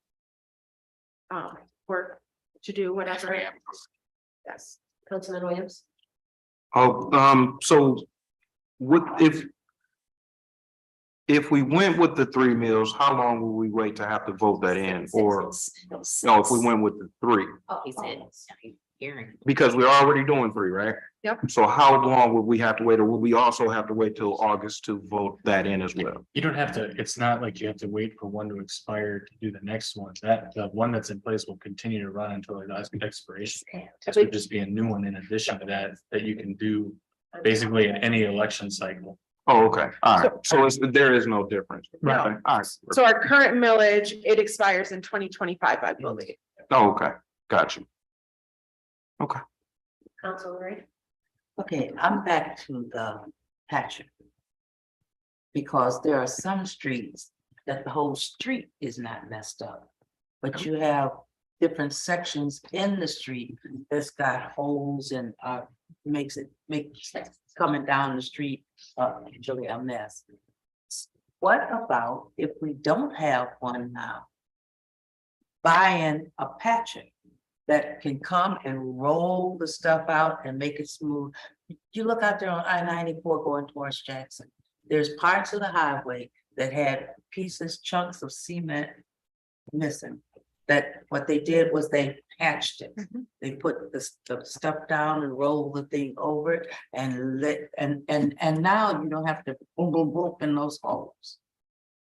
Speaker 8: work to do whatever. Yes.
Speaker 4: Councilman Williams.
Speaker 9: Oh, so what if we went with the 3 mills, how long will we wait to have to vote that in? Or no, if we went with the 3?
Speaker 1: Oh, he said, hearing.
Speaker 9: Because we're already doing 3, right?
Speaker 8: Yep.
Speaker 9: So how long will we have to wait, or will we also have to wait till August to vote that in as well?
Speaker 2: You don't have to, it's not like you have to wait for one to expire to do the next one. That the one that's in place will continue to run until it has expiration. This would just be a new one in addition to that you can do basically in any election cycle.
Speaker 9: Oh, okay, all right, so there is no difference.
Speaker 8: No.
Speaker 9: Okay, all right,
Speaker 8: So our current millage, it expires in 2025, I believe.
Speaker 9: oh, okay, got you. Okay.
Speaker 4: Council Ray.
Speaker 1: Okay, I'm back to the patching. Because there are some streets that the whole street is not messed up. But you have different sections in the street that's got holes and makes coming down the street usually a mess. What about if we don't have one now? Buying a patcher that can come and roll the stuff out and make it smooth. You look out there on I-94 going towards Jackson. There's parts of the highway that had pieces, chunks of cement missing. That what they did was they patched it. They put the stuff down and rolled the thing over it and and now you don't have to boom, boom, boom in those holes.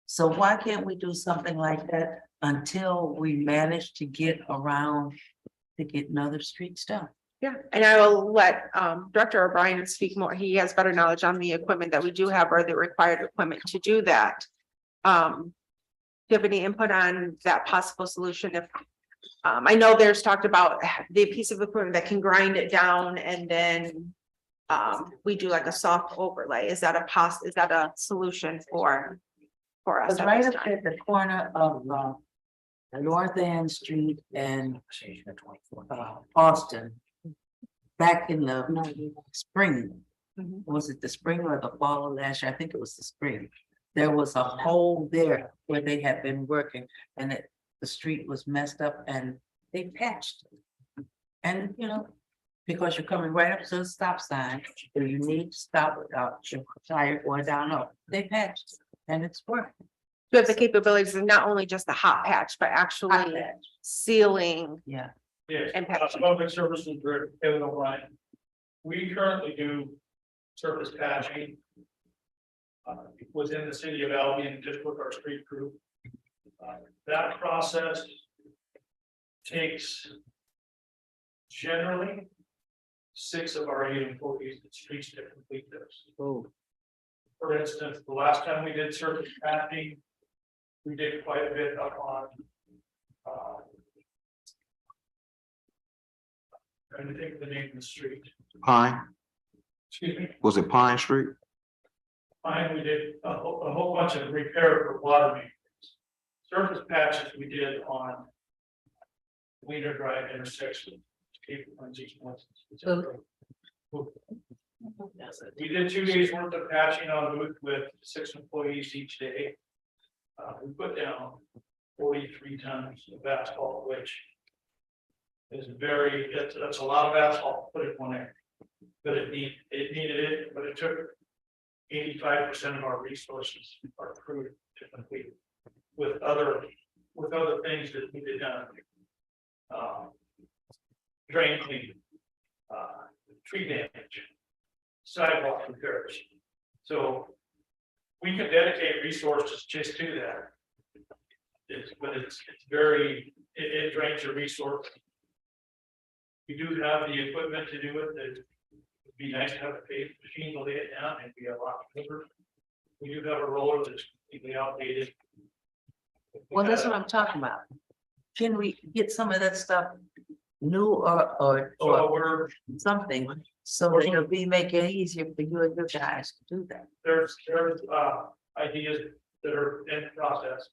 Speaker 1: So why can't we do something like that until we manage to get around to get another streets done?
Speaker 8: Yeah, and I will let Director O'Brien speak more. He has better knowledge on the equipment that we do have or the required equipment to do that. Do you have any input on that possible solution? If I know there's talked about the piece of equipment that can grind it down and then we do like a soft overlay. Is that a solution for us?
Speaker 1: It's right up at the corner of North End Street and Austin. Back in the spring, was it the spring or the fall of last year? I think it was the spring. There was a hole there where they had been working and the street was messed up and they patched it. And you know, because you're coming right up to the stop sign, and you need to stop without your tire going down up. They patched it and it's working.
Speaker 8: You have the capabilities of not only just the hot patch, but actually
Speaker 1: Hot patch.
Speaker 8: sealing.
Speaker 1: Yeah.
Speaker 10: Yes,
Speaker 8: And patching.
Speaker 10: Public Services Director Kevin O'Brien. We currently do surface patching within the city of Albion, just with our street crew. That process takes generally 6 of our 8 employees at streets to complete this.
Speaker 1: Oh.
Speaker 10: For instance, the last time we did surface patching, we did quite a bit up on trying to think of the name of the street.
Speaker 9: Pine,
Speaker 10: Excuse me.
Speaker 9: was it Pine Street?
Speaker 10: Fine, we did a whole bunch of repair for water mains. Surface patches we did on Wiener Drive intersection. We did 2 days worth of patching on Booth with 6 employees each day. We put down 43 tons of asphalt, which is that's a lot of asphalt to put in one area. But it needed it, but it took 85% of our resources are approved to complete with other things that need to be done. Drain cleaning, tree damage, sidewalk repairs. So we can dedicate resources just to that. But it's very, it drains your resource. We do have the equipment to do it. It'd be nice to have a paved machine to lay it down and be a lot quicker. We do have a roller that's completely outdated.
Speaker 1: Well, that's what I'm talking about. Can we get some of that stuff new or
Speaker 10: So we're,
Speaker 1: something, so that it'll be making it easier for you and your guys to do that?
Speaker 10: there's ideas that are in process.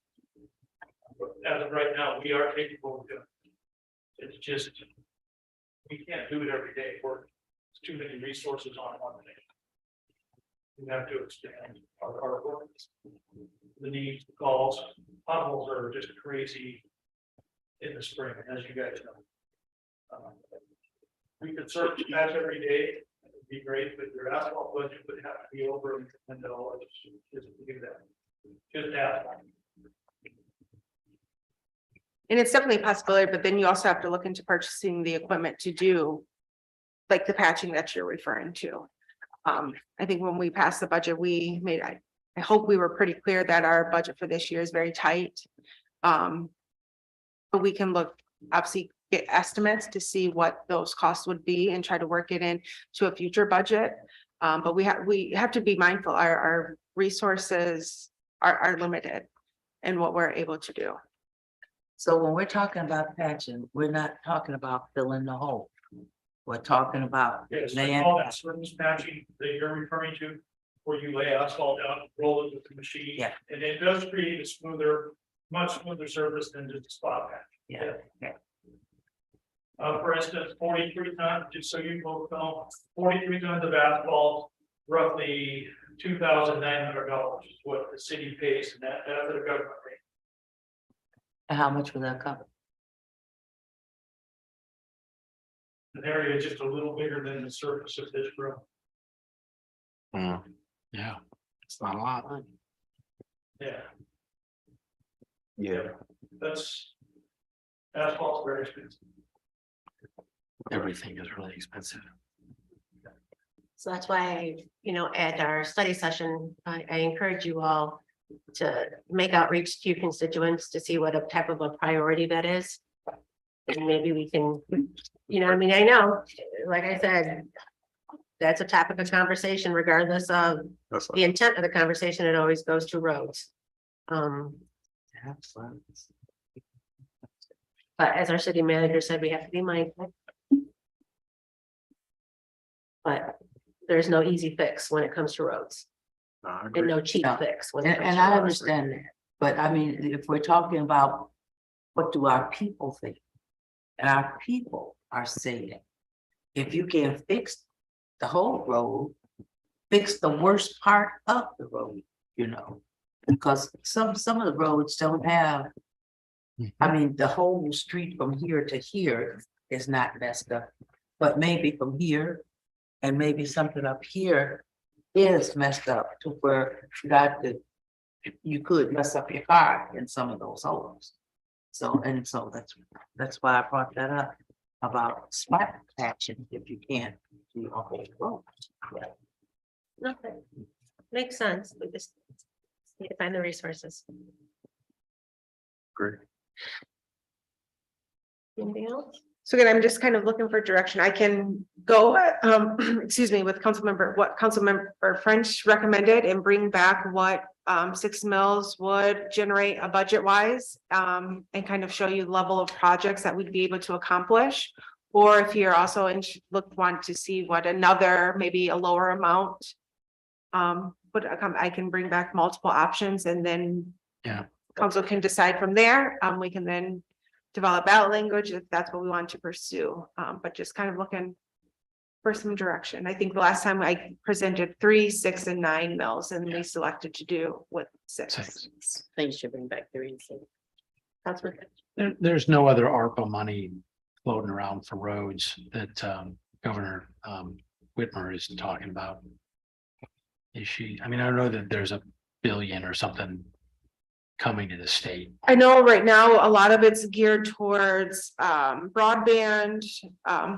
Speaker 10: But as of right now, we are capable of doing it. It's just, we can't do it every day. It's too many resources on one thing. We have to expand our work. The needs, the calls, potholes are just crazy in the spring, as you guys know. We could search patch every day, it'd be great, but your asphalt budget would have to be over $1 million just to do that. Just asphalt.
Speaker 8: And it's definitely a possibility, but then you also have to look into purchasing the equipment to do like the patching that you're referring to. I think when we passed the budget, I hope we were pretty clear that our budget for this year is very tight. But we can look, obviously get estimates to see what those costs would be and try to work it in to a future budget. But we have to be mindful, our resources are limited in what we're able to do.
Speaker 1: So when we're talking about patching, we're not talking about filling the hole. We're talking about
Speaker 10: Yes,
Speaker 1: laying.
Speaker 10: all that surface patching that you're referring to, where you lay asphalt down, roll it with the machine.
Speaker 1: Yeah.
Speaker 10: And it does create a smoother, much smoother surface than just a spot patch.
Speaker 1: Yeah, yeah.
Speaker 10: For instance, 43 tons, just so you both know, 43 tons of asphalt, roughly $2,900 is what the city pays, and that's the government rate.
Speaker 1: And how much will that cover?
Speaker 10: An area just a little bigger than the surface of this room.
Speaker 7: Yeah, it's not a lot.
Speaker 10: Yeah,
Speaker 9: Yeah.
Speaker 10: that's asphalt's very expensive.
Speaker 7: Everything is really expensive.
Speaker 4: So that's why, at our study session, I encourage you all to make outreach to your constituents to see what a type of a priority that is. And maybe we can, I know, like I said, that's a topic of conversation regardless of the intent of the conversation, it always goes to roads. But as our city manager said, we have to be mindful. But there's no easy fix when it comes to roads. And no cheap
Speaker 1: No.
Speaker 4: fix. when it comes
Speaker 1: And
Speaker 4: to
Speaker 1: I
Speaker 4: roads.
Speaker 1: understand that, but I mean, if we're talking about what do our people think? And our people are saying, if you can fix the whole road, fix the worst part of the road, because some of the roads don't have. I mean, the whole street from here to here is not messed up, but maybe from here and maybe something up here is messed up to where you could mess up your car in some of those holes. So that's why I brought that up about spot patching if you can't do a whole road.
Speaker 4: Okay. Makes sense. We just need to find the resources.
Speaker 9: Great.
Speaker 4: Anything else?
Speaker 8: So again, I'm just kind of looking for direction. I can go, excuse me, with Councilmember French recommended and bring back what 6 mills would generate a budget wise, and kind of show you the level of projects that we'd be able to accomplish. Or if you're also want to see what another, maybe a lower amount. But I can bring back multiple options and then.
Speaker 7: Yeah.
Speaker 8: Council can decide from there. We can then develop ballot language if that's what we want to pursue. But just kind of looking for some direction. I think the last time I presented 3, 6, and 9 mills, and we selected to do with 6.
Speaker 4: Things should bring back the reason. That's what.
Speaker 7: There's no other ARPA money floating around for roads that Governor Whitmer is talking about. Is she, I mean, I know that there's $1 billion or something coming to the state.
Speaker 8: I know right now, a lot of it's geared towards broadband,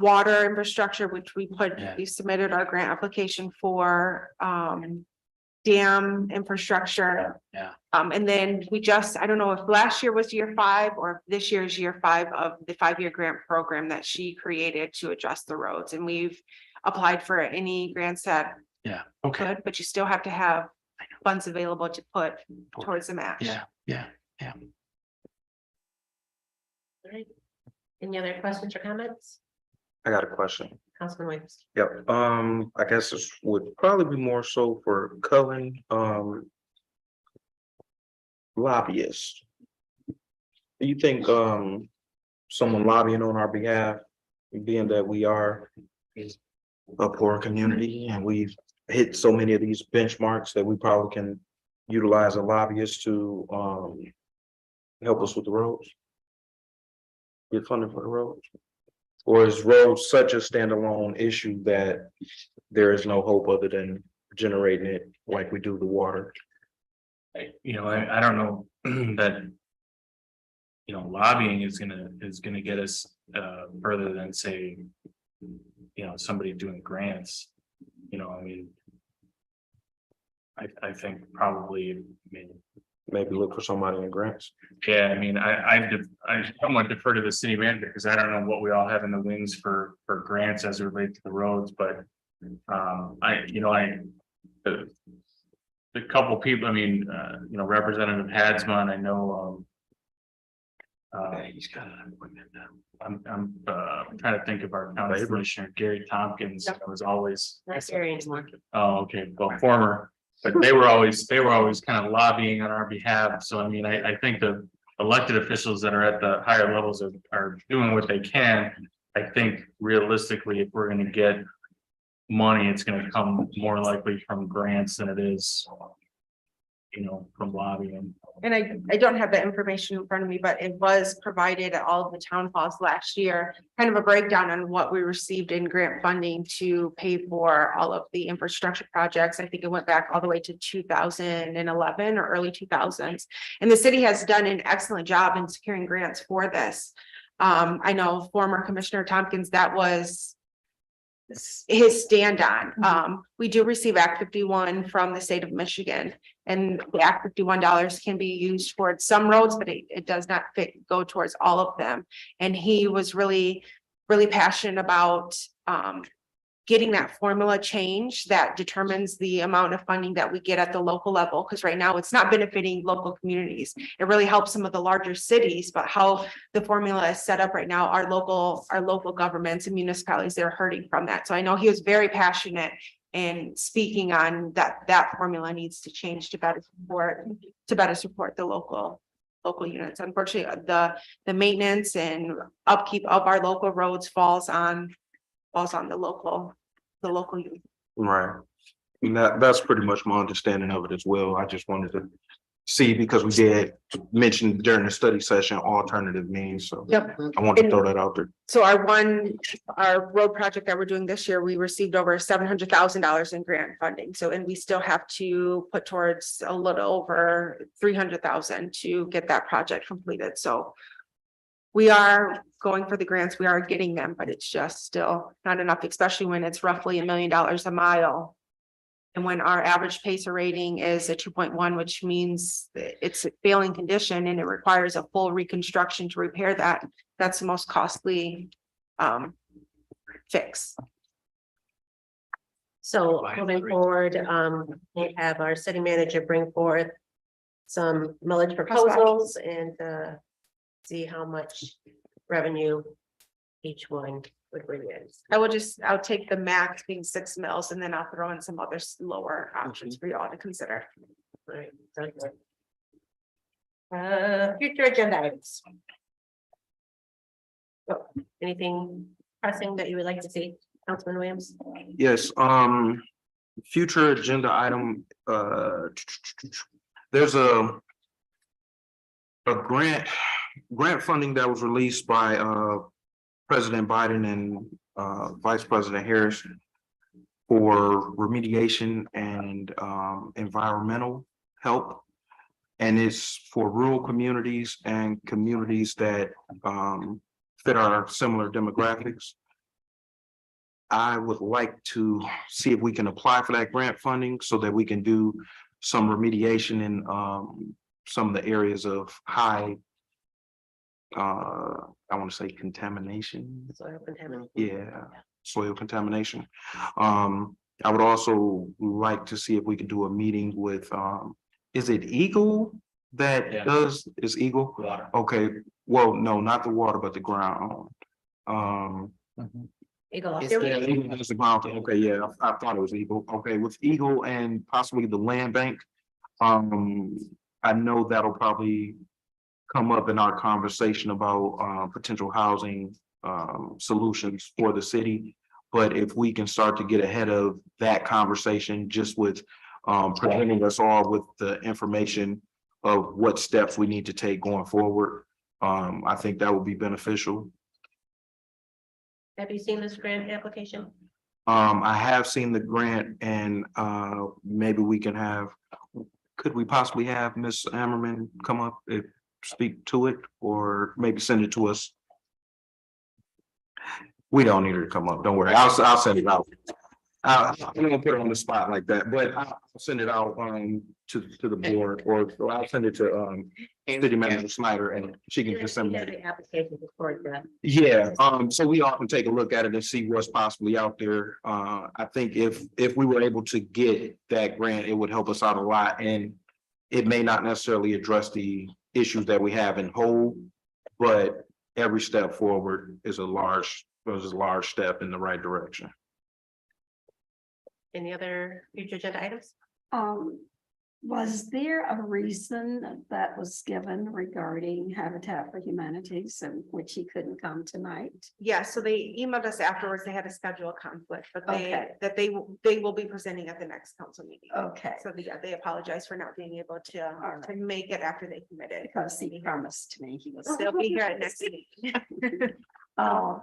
Speaker 8: water infrastructure, which
Speaker 7: Yeah.
Speaker 8: we submitted our grant application for, dam infrastructure.
Speaker 7: Yeah.
Speaker 8: And then I don't know if last year was year 5 or if this year's year 5 of the 5-year grant program that she created to address the roads. And we've applied for any grants that
Speaker 7: Yeah, okay,
Speaker 8: could, but you still have to have funds available to put towards the match.
Speaker 7: yeah.
Speaker 4: All right. Any other questions or comments?
Speaker 9: I got a question.
Speaker 4: Councilman Williams?
Speaker 9: Yep, I guess this would probably be more so for Cullen, lobbyists. Do you think, someone lobbying on our behalf, being that we are a poor community and we've hit so many of these benchmarks that we probably can utilize a lobbyist to, help us with the roads? Get funding for the roads? Or is roads such a standalone issue that there is no hope other than generating it like we do the water?
Speaker 2: I don't know that. Lobbying is gonna get us further than say. Somebody doing grants, I think probably,
Speaker 9: Maybe look for somebody in grants.
Speaker 2: yeah, I somewhat defer to the city manager because I don't know what we all have in the wings for grants as it relates to the roads, but. The couple people, Representative Hadsman, I know.
Speaker 7: He's got it.
Speaker 2: I'm trying to think of our county commissioner, Gary Tompkins, was always.
Speaker 4: Not area anymore.
Speaker 2: Oh, okay, well, former, but they were always kind of lobbying on our behalf, so I think the elected officials that are at the higher levels are doing what they can. I think realistically, if we're gonna get money, it's gonna come more likely from grants than it is, from lobbying.
Speaker 8: And I don't have that information in front of me, but it was provided at all of the town halls last year, kind of a breakdown on what we received in grant funding to pay for all of the infrastructure projects. I think it went back all the way to 2011 or early 2000s. And the city has done an excellent job in securing grants for this. I know former Commissioner Tompkins, that was his stand on. We do receive Act 51 from the state of Michigan, and the Act 51 dollars can be used towards some roads, but it does not go towards all of them. And he was really passionate about getting that formula change that determines the amount of funding that we get at the local level, because right now it's not benefiting local communities. It really helps some of the larger cities, but how the formula is set up right now, our local governments and municipalities, they're hurting from that. So I know he was very passionate in speaking on that formula needs to change to better support the local units. Unfortunately, the maintenance and upkeep of our local roads falls on the local unit.
Speaker 9: Right. And that's pretty much my understanding of it as well. I just wanted to see, because we did mention during the study session alternative means, so
Speaker 8: Yep.
Speaker 9: I want to throw that out there.
Speaker 8: So our road project that we're doing this year, we received over $700,000 in grant funding. So, and we still have to put towards a little over 300,000 to get that project completed. So we are going for the grants, we are getting them, but it's just still not enough, especially when it's roughly $1 million a mile. And when our average pacer rating is a 2.1, which means it's a failing condition and it requires a full reconstruction to repair that, that's the most costly fix.
Speaker 4: So moving forward, we'll have our city manager bring forth some millage proposals and see how much revenue each one would bring in.
Speaker 8: I'll take the max being 6 mils and then I'll throw in some other lower options for you all to consider.
Speaker 4: Right. Sounds good. Future agenda items. Oh, anything pressing that you would like to see, Councilman Williams?
Speaker 9: Yes, future agenda item, there's a grant funding that was released by President Biden and Vice President Harris for remediation and environmental help. And it's for rural communities and communities that fit our similar demographics. I would like to see if we can apply for that grant funding so that we can do some remediation in some of the areas of high I want to say contamination.
Speaker 4: Soil contamination.
Speaker 9: Yeah, soil contamination. I would also like to see if we could do a meeting with is it Eagle that
Speaker 2: Yeah.
Speaker 9: is Eagle?
Speaker 2: Water.
Speaker 9: Okay, well, no, not the water, but the ground.
Speaker 4: Eagle.
Speaker 1: It's
Speaker 4: Here we
Speaker 9: Yeah,
Speaker 4: go.
Speaker 9: Eagle is the ground. Okay, yeah, I thought it was Eagle. Okay, with Eagle and possibly the land bank. I know that'll probably come up in our conversation about potential housing solutions for the city. But if we can start to get ahead of that conversation, just with presenting us all with the information of what steps we need to take going forward, I think that would be beneficial.
Speaker 4: Have you seen this grant application?
Speaker 9: I have seen the grant and maybe we can have, could we possibly have Ms. Ammerman come up and speak to it or maybe send it to us? We don't need her to come up. Don't worry. I'll send it out. I'm gonna put her on the spot like that, but I'll send it out to the board or I'll send it to City Manager Snyder and she can disseminate it.
Speaker 4: The application before that.
Speaker 9: Yeah, so we often take a look at it and see what's possibly out there. I think if we were able to get that grant, it would help us out a lot and it may not necessarily address the issues that we have in whole, but every step forward is a large step in the right direction.
Speaker 4: Any other future agenda items?
Speaker 3: Was there a reason that was given regarding Habitat for Humanities and which he couldn't come tonight?
Speaker 8: Yeah, so they emailed us afterwards. They had a schedule conflict, but
Speaker 3: Okay.
Speaker 8: they will be presenting at the next council meeting.
Speaker 3: Okay,
Speaker 8: So they apologize for not being able to make it after they committed.
Speaker 3: because he promised me he was.
Speaker 8: They'll be here at next meeting.
Speaker 3: Oh,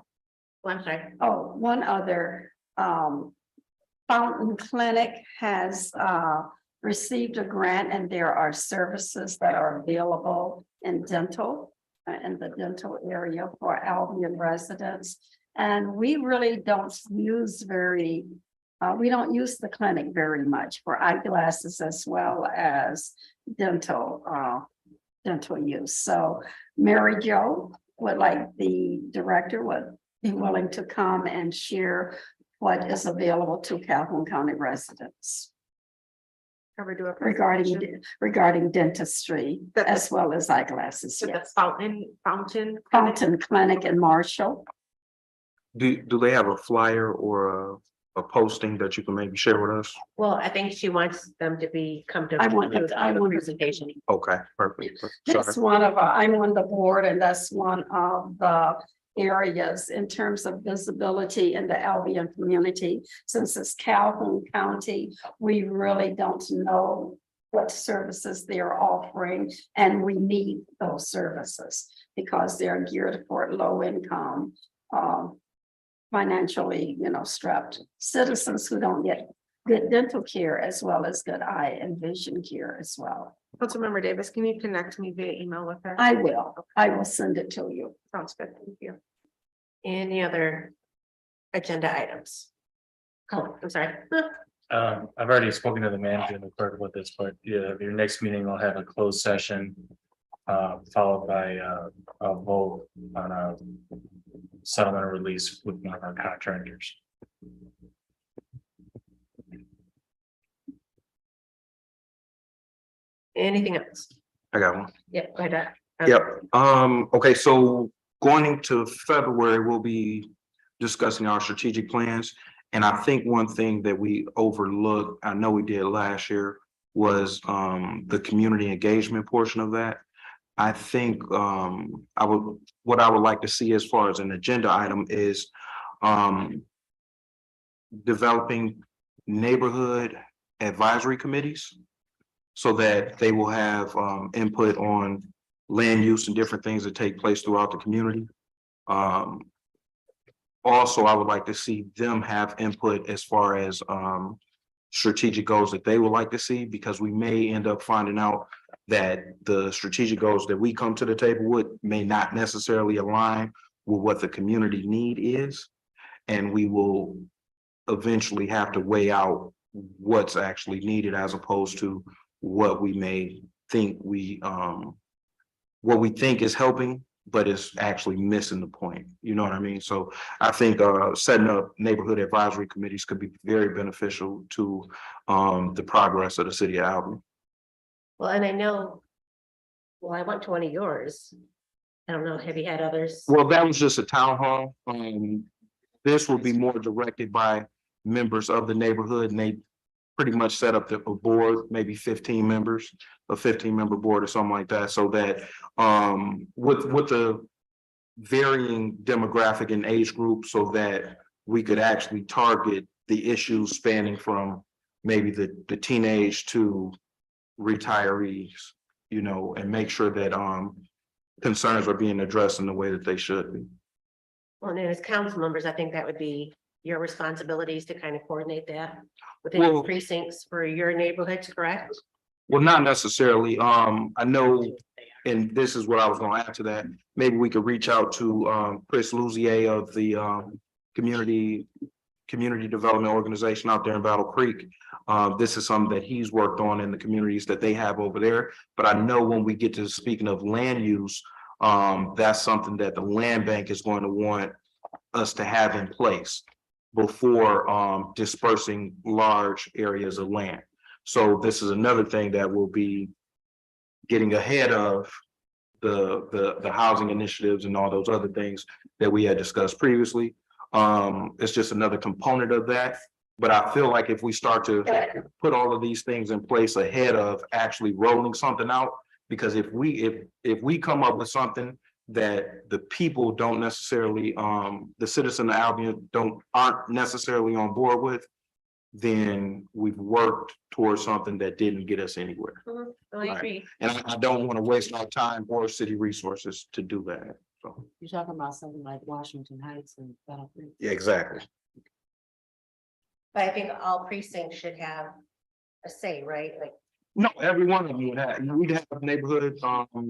Speaker 4: Oh, I'm sorry.
Speaker 3: one other, Fountain Clinic has, received a grant and there are services that are available in dental, in the dental area for Albion residents. And we really don't use we don't use the clinic very much for eyeglasses as well as dental use. So Mary Jo would like the director would be willing to come and share what is available to Calhoun County residents
Speaker 8: Ever do a
Speaker 3: regarding dentistry as well as eyeglasses.
Speaker 8: to the
Speaker 3: Yes.
Speaker 8: fountain.
Speaker 3: Clinic in Marshall.
Speaker 9: Do they have a flyer or a posting that you can maybe share with us?
Speaker 4: Well, I think she wants them to come to.
Speaker 3: I want them
Speaker 4: do
Speaker 3: to- I
Speaker 4: the
Speaker 3: want them to-
Speaker 4: presentation.
Speaker 9: Okay, perfect.
Speaker 3: That's one of, I'm on the board and that's one of the areas in terms of visibility in the Albion community. Since it's Calhoun County, we really don't know what services they're offering and we need those services because they're geared for low income, financially, strapped citizens who don't get good dental care as well as good eye and vision care as well.
Speaker 8: Councilmember Davis, can you connect me via email with her?
Speaker 3: I will send it to you.
Speaker 8: Sounds good, thank you.
Speaker 4: Any other agenda items? Oh, I'm sorry.
Speaker 2: I've already spoken to the manager and the clerk about this, but yeah, your next meeting will have a closed session. Followed by a vote on a settlement or release with one of our contractors.
Speaker 4: Anything else?
Speaker 9: I got one.
Speaker 4: Yeah, go ahead.
Speaker 9: Yep. Okay, so going into February, we'll be discussing our strategic plans. And I think one thing that we overlooked, I know we did last year, was the community engagement portion of that. I think what I would like to see as far as an agenda item is developing neighborhood advisory committees so that they will have input on land use and different things that take place throughout the community. also, I would like to see them have input as far as strategic goals that they would like to see, because we may end up finding out that the strategic goals that we come to the table with may not necessarily align with what the community need is. And we will eventually have to weigh out what's actually needed as opposed to what we may think what we think is helping, but it's actually missing the point. You know what I mean? So I think setting up neighborhood advisory committees could be very beneficial to the progress of the city of Albion.
Speaker 4: Well, and I know, well, I went to one of yours. I don't know, have you had others?
Speaker 9: Well, that was just a town hall. This will be more directed by members of the neighborhood, and they pretty much set up a board, maybe 15 members, a 15-member board or something like that, so that with the varying demographic and age group, so that we could actually target the issues spanning from maybe the teenage to retirees, you know, and make sure that concerns are being addressed in the way that they should be.
Speaker 4: Well, and as council members, I think that would be your responsibilities to kind of coordinate that within
Speaker 9: Well-
Speaker 4: precincts for your neighborhoods, correct?
Speaker 9: Well, not necessarily. I know, and this is what I was gonna add to that. Maybe we could reach out to Chris Luzier of the community development organization out there in Battle Creek. This is something that he's worked on in the communities that they have over there. But I know when we get to speaking of land use, that's something that the land bank is going to want us to have in place before dispersing large areas of land. So this is another thing that will be getting ahead of the housing initiatives and all those other things that we had discussed previously. It's just another component of that. But I feel like if we start to put all of these things in place ahead of actually rolling something out, because if we come up with something that the people don't necessarily, the citizens of Albion aren't necessarily on board with, then we've worked towards something that didn't get us anywhere.
Speaker 4: I agree.
Speaker 9: And I don't want to waste our time or city resources to do that. So,
Speaker 1: You're talking about something like Washington Heights and Battle Creek.
Speaker 9: yeah, exactly.
Speaker 4: But I think all precincts should have a say, right? Like,
Speaker 9: No, every one of them would have, we'd have neighborhood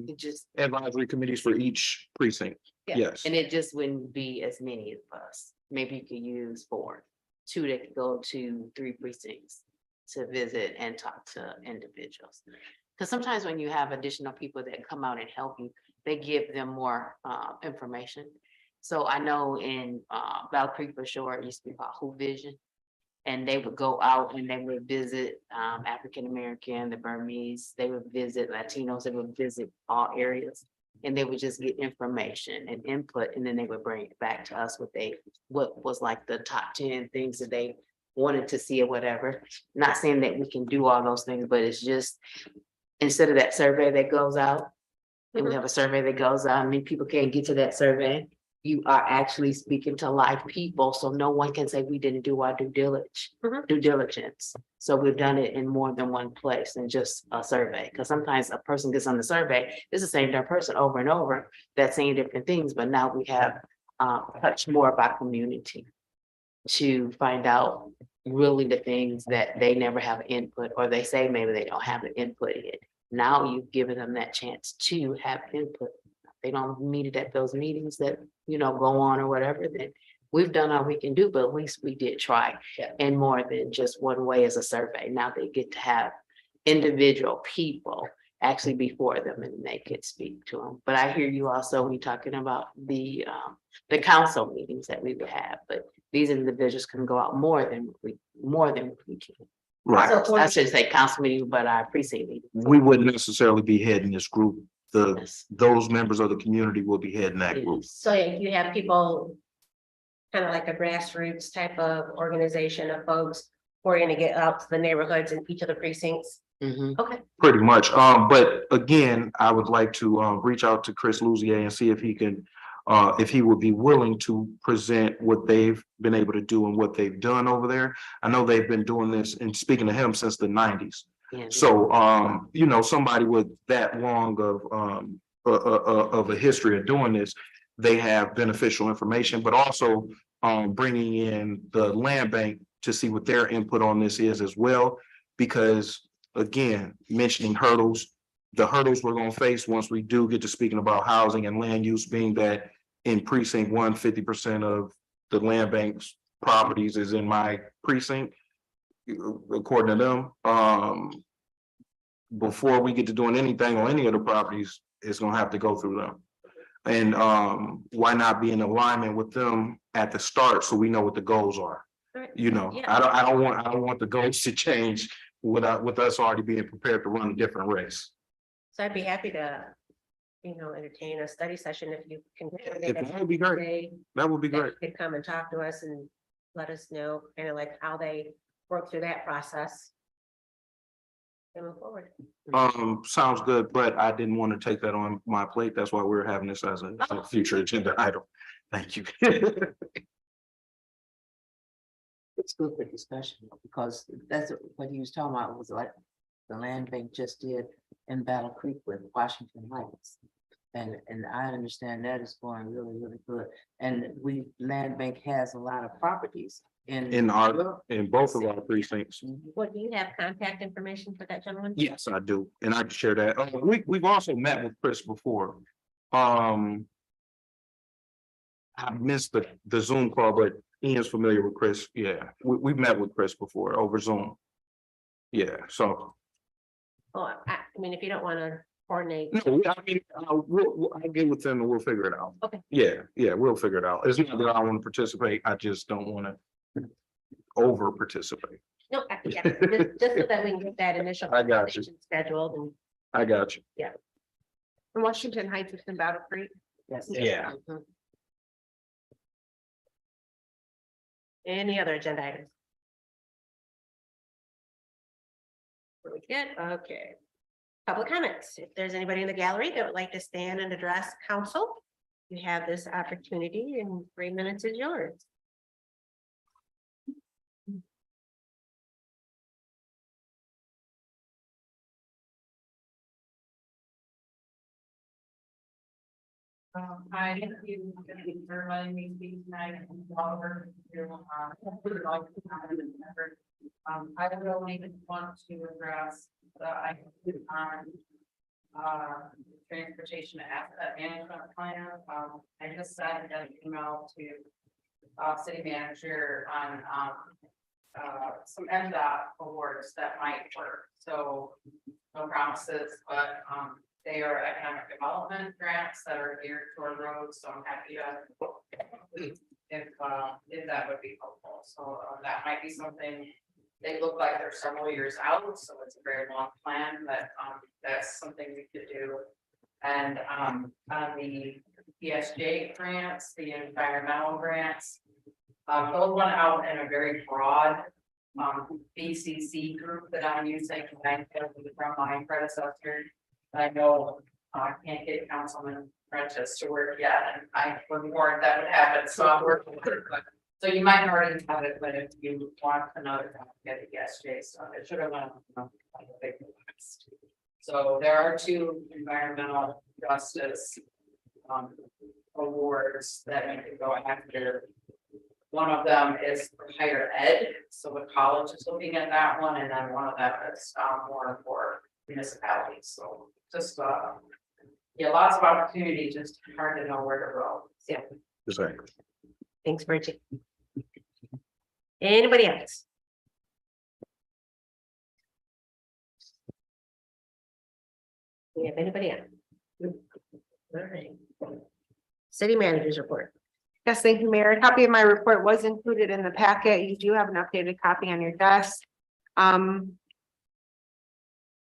Speaker 1: It just,
Speaker 9: advisory committees for each precinct.
Speaker 4: Yeah.
Speaker 9: Yes.
Speaker 1: and it just wouldn't be as many of us. Maybe you could use 4, 2 that could go to 3 precincts to visit and talk to individuals. Because sometimes when you have additional people that come out and help you, they give them more information. So I know in Battle Creek for sure, it used to be called Who Vision. And they would go out and they would visit African American, the Burmese, they would visit Latinos, they would visit all areas. And they would just get information and input, and then they would bring it back to us what was like the top 10 things that they wanted to see or whatever. Not saying that we can do all those things, but it's just, instead of that survey that goes out, and we have a survey that goes out, and people can't get to that survey. You are actually speaking to live people, so no one can say we didn't do our due diligence. So we've done it in more than one place than just a survey, because sometimes a person gets on the survey, it's the same damn person over and over that's saying different things, but now we have touched more of our community to find out really the things that they never have input, or they say maybe they don't have the input in. Now you've given them that chance to have input. They don't meet it at those meetings that, go on or whatever, then we've done all we can do, but at least we did try. And more than just one way as a survey. Now they get to have individual people actually before them and they could speak to them. But I hear you also when you're talking about the council meetings that we would have, but these individuals can go out more than we can.
Speaker 9: Right.
Speaker 1: I should say council meeting, but our precinct meeting.
Speaker 9: We wouldn't necessarily be heading this group.
Speaker 1: Yes.
Speaker 9: Those members of the community will be heading that group.
Speaker 4: so you have people kind of like a grassroots type of organization of folks who are going to get out to the neighborhoods in each of the precincts.
Speaker 1: Mhm.
Speaker 4: Okay.
Speaker 9: Pretty much. But again, I would like to reach out to Chris Luzier and see if he can, if he would be willing to present what they've been able to do and what they've done over there. I know they've been doing this, and speaking to him, since the 90s.
Speaker 1: Yeah.
Speaker 9: So, somebody with that long of a history of doing this, they have beneficial information, but also bringing in the land bank to see what their input on this is as well. Because again, mentioning hurdles, the hurdles we're gonna face once we do get to speaking about housing and land use, being that in precinct 1, 50% of the land bank's properties is in my precinct, according to them. Before we get to doing anything on any of the properties, it's gonna have to go through them. And why not be in alignment with them at the start so we know what the goals are?
Speaker 4: Right.
Speaker 9: You know,
Speaker 4: Yeah.
Speaker 9: I don't want the goals to change with us already being prepared to run a different race.
Speaker 4: So I'd be happy to, entertain a study session if you can.
Speaker 9: That would be great. That would be great.
Speaker 4: Could come and talk to us and let us know kind of like how they work through that process. And move forward.
Speaker 9: Sounds good, but I didn't want to take that on my plate. That's why we're having this as a future agenda item. Thank you.
Speaker 1: It's good for discussion because that's what he was talking about was like the land bank just did in Battle Creek with Washington Heights. And I understand that is going really, really good. And land bank has a lot of properties in
Speaker 9: both of our precincts.
Speaker 4: What, do you have contact information for that gentleman?
Speaker 9: Yes, I do, and I can share that. We've also met with Chris before. I missed the Zoom call, but Ian's familiar with Chris. Yeah, we've met with Chris before over Zoom. Yeah, so.
Speaker 4: Oh, I mean, if you don't want to coordinate.
Speaker 9: No, I mean, I'll get with them and we'll figure it out.
Speaker 4: Okay.
Speaker 9: Yeah, we'll figure it out. It's not that I want to participate, I just don't want to over participate.
Speaker 4: No, yeah, just so that we can get that initial.
Speaker 9: I got you.
Speaker 4: conversation scheduled and.
Speaker 9: I got you.
Speaker 8: In Washington Heights, it's in Battle Creek.
Speaker 1: Yes.
Speaker 9: Yeah.
Speaker 1: Mhm.
Speaker 4: Any other agenda items? Really good, okay. Public comments. If there's anybody in the gallery that would like to stand and address council, you have this opportunity and 3 minutes is yours.
Speaker 6: I thank you for letting me speak tonight. I really want to address transportation asset management plan. I just sent an email to city manager on some MDOT awards that might work. So no promises, but they are economic development grants that are geared toward roads, so I'm happy to if that would be helpful. So that might be something. They look like they're several years out, so it's a very long plan, but that's something we could do. And on the ESJ grants, the environmental grants, those went out in a very broad BCC group that I'm using from my predecessor. I know I can't get Councilman Prentice to work yet, and I was warned that would happen, so I'm working with it. So you might already have it, but if you want another time to get the ESJ stuff, it should have went on like a big list. So there are 2 environmental justice awards that you can go after. One of them is for higher ed, so the college is looking at that one, and then one of them is more for municipalities. So just yeah, lots of opportunity, just hard to know where to go. Yeah.
Speaker 9: Exactly.
Speaker 4: Thanks, Bridget. Anybody else? We have anybody else? All right. City managers report.
Speaker 8: Yes, thank you, Mayor. A copy of my report was included in the packet. You do have an updated copy on your desk.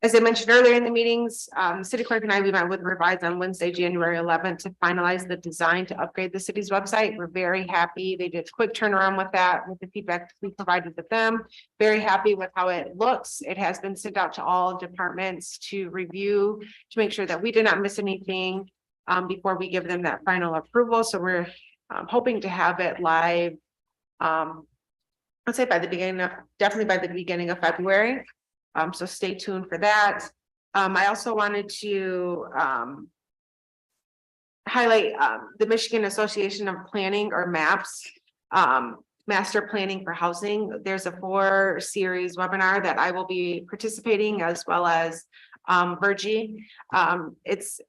Speaker 8: As I mentioned earlier in the meetings, City Clerk and I, we met with Revise on Wednesday, January 11th to finalize the design to upgrade the city's website. We're very happy. They did a quick turnaround with that, with the feedback we provided with them. Very happy with how it looks. It has been sent out to all departments to review, to make sure that we did not miss anything before we give them that final approval. So we're hoping to have it live. Let's say by the beginning of, definitely by the beginning of February. So stay tuned for that. I also wanted to highlight the Michigan Association of Planning, or MAPS. master planning for housing. There's a 4-series webinar that I will be participating as well as Virgie. It's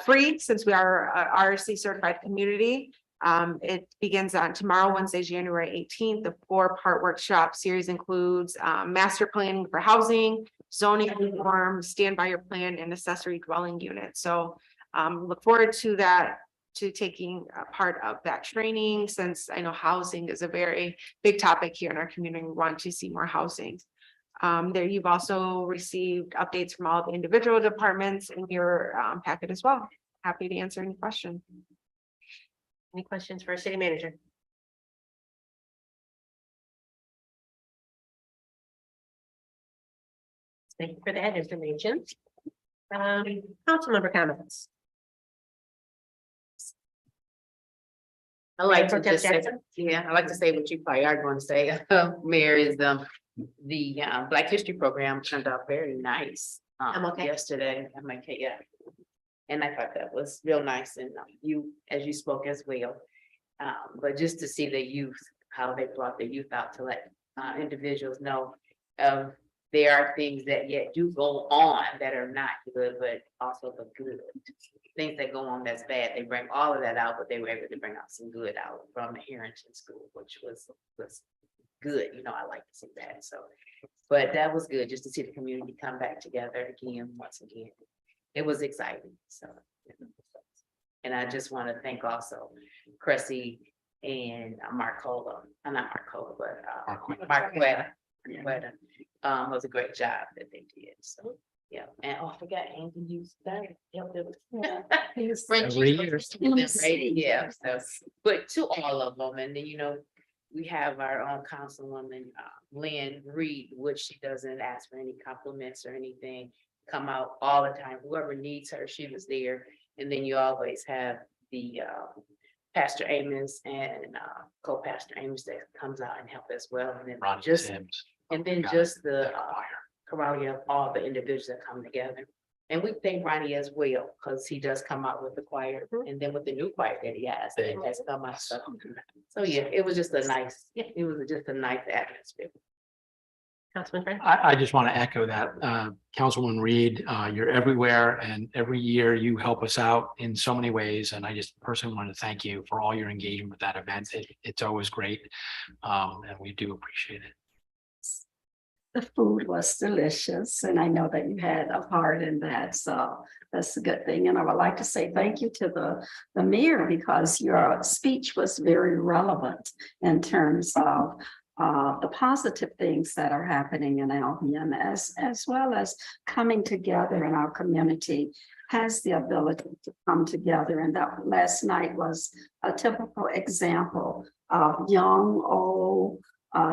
Speaker 8: free since we are a RC certified community. It begins on tomorrow, Wednesday, January 18th. The 4-part workshop series includes master planning for housing, zoning reform, stand by your plan, and accessory dwelling unit. So look forward to that, to taking a part of that training, since I know housing is a very big topic here in our community. We want to see more housing. There you've also received updates from all the individual departments in your packet as well. Happy to answer any questions.
Speaker 4: Any questions for our city manager? Thank you for that information. Council member comments.
Speaker 11: I like to
Speaker 4: Pro Tem
Speaker 11: just say,
Speaker 4: Jackson?
Speaker 11: yeah, I like to say what you probably are going to say, Mayor, is the Black History Program turned out very nice.
Speaker 4: I'm okay.
Speaker 11: Yesterday, I'm okay, yeah. And I thought that was real nice, and you, as you spoke as well. But just to see the youth, how they brought the youth out to let individuals know there are things that yet do go on that are not good, but also the good. Things that go on that's bad, they bring all of that out, but they were able to bring out some good out from the Harrington School, which was good. You know, I like to see that. So, but that was good just to see the community come back together again, once again. It was exciting. So, and I just want to thank also Cressy and Marcola, not Marcola, but Marquetta. Was a great job that they did. So, yeah. And I forgot Andy used that.
Speaker 7: Every year.
Speaker 11: Yeah. So, but to all of them, and then, you know, we have our own councilwoman, Lynn Reed, which she doesn't ask for any compliments or anything, come out all the time. Whoever needs her, she was there. And then you always have the Pastor Amos and co-pastor Amos that comes out and help as well. And then just the chorale of all the individuals that come together. And we thank Ronnie as well, because he does come out with the choir, and then with the new choir that he has, that has come out. So yeah, it was just a nice, atmosphere.
Speaker 4: Councilman Friend?
Speaker 7: I just want to echo that, Councilwoman Reed, you're everywhere, and every year you help us out in so many ways. And I just personally want to thank you for all your engagement with that event. It's always great. And we do appreciate it.
Speaker 3: The food was delicious, and I know that you had a part in that, so that's a good thing. And I would like to say thank you to the mayor, because your speech was very relevant in terms of the positive things that are happening in Albion, as well as coming together in our community has the ability to come together. And that last night was a typical example of young, old,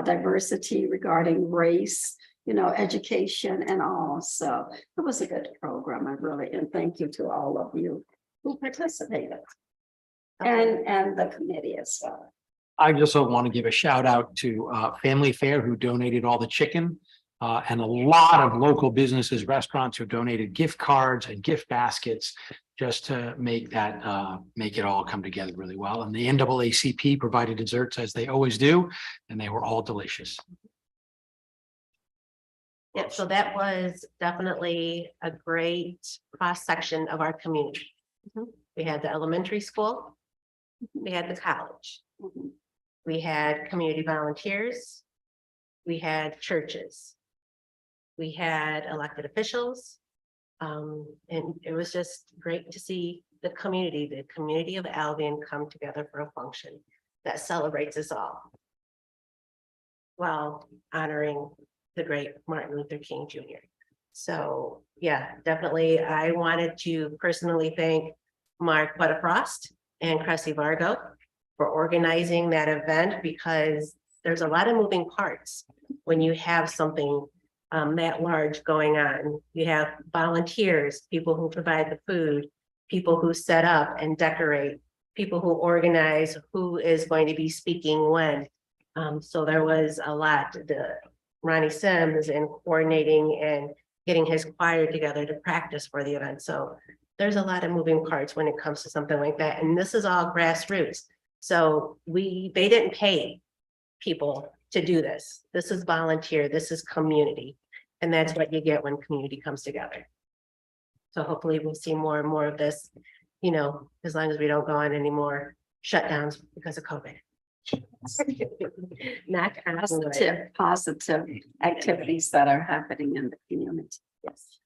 Speaker 3: diversity regarding race, you know, education and all. So it was a good program. I really, and thank you to all of you who participated, and the committee as well.
Speaker 7: I also want to give a shout out to Family Fare, who donated all the chicken, and a lot of local businesses, restaurants who donated gift cards and gift baskets, just to make that make it all come together really well. And the NAACP provided desserts, as they always do, and they were all delicious.
Speaker 4: Yep, so that was definitely a great cross section of our community. We had the elementary school, we had the college, we had community volunteers, we had churches, we had elected officials. And it was just great to see the community of Albion come together for a function that celebrates us all, while honoring the great Martin Luther King Jr. So yeah, definitely. I wanted to personally thank Mark Butterfrost and Cressy Vargo for organizing that event, because there's a lot of moving parts when you have something that large going on. You have volunteers, people who provide the food, people who set up and decorate, people who organize who is going to be speaking when. So there was a lot. Ronnie Sims in coordinating and getting his choir together to practice for the event. So there's a lot of moving parts when it comes to something like that. And this is all grassroots. So they didn't pay people to do this. This is volunteer, this is community. And that's what you get when community comes together. So hopefully we'll see more and more of this, you know, as long as we don't go on any more shutdowns because of COVID. Knock on wood.
Speaker 3: Positive activities that are happening in the community.
Speaker 4: Yes.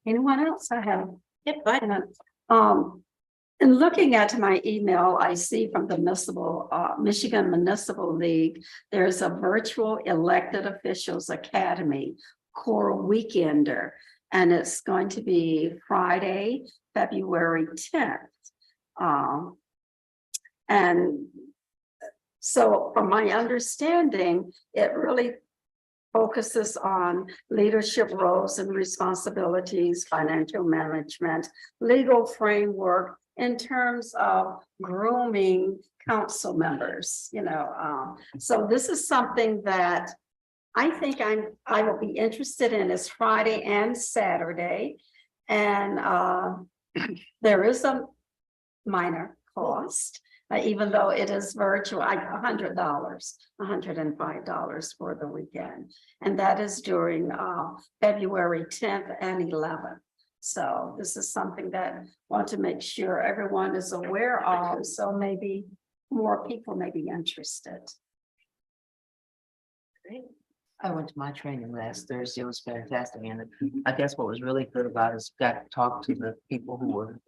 Speaker 3: Anyone else? I have.
Speaker 4: Yep, go ahead.
Speaker 3: In looking at my email, I see from the Michigan Municipal League, there's a virtual elected officials academy core weekender. And it's going to be Friday, February 10th. And so from my understanding, it really focuses on leadership roles and responsibilities, financial management, legal framework in terms of grooming council members, you know. So this is something that I think I will be interested in. Is Friday and Saturday. And there is a minor cost, even though it is virtual, $100, $105 for the weekend. And that is during February 10th and 11th. So this is something that I want to make sure everyone is aware of. So maybe more people may be interested.
Speaker 1: I went to my training last Thursday. It was fantastic. And I guess what was really good about it is got to talk to the people who were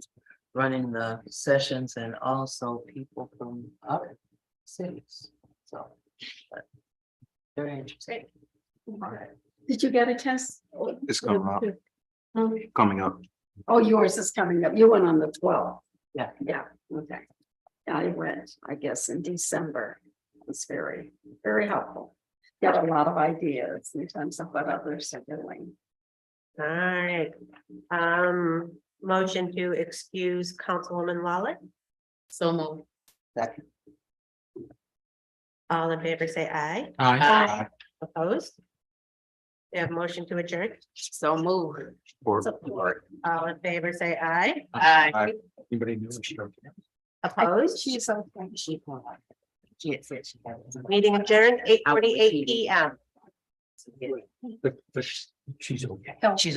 Speaker 1: running the sessions and also people from other cities. So but very interesting. All right.
Speaker 3: Did you get a test?
Speaker 9: It's coming up.
Speaker 3: Oh, yours is coming up. You went on the 12th.
Speaker 1: Yeah.
Speaker 3: Yeah, okay. I went, I guess, in December. It's very, very helpful. Got a lot of ideas in terms of what others are doing.
Speaker 4: All right. Motion to excuse Councilwoman Lawler.
Speaker 11: So moved.
Speaker 1: Second.
Speaker 4: All in favor, say aye.
Speaker 11: Aye.
Speaker 4: Opposed? We have motion to adjourn.
Speaker 11: So moved.
Speaker 3: Support.
Speaker 4: All in favor, say aye.
Speaker 11: Aye.
Speaker 9: Anybody know?
Speaker 4: Opposed?
Speaker 3: She's okay.
Speaker 1: She had said she had.
Speaker 4: Meeting adjourned, 8:48 PM.
Speaker 7: But she's okay.
Speaker 3: Help.
Speaker 1: She's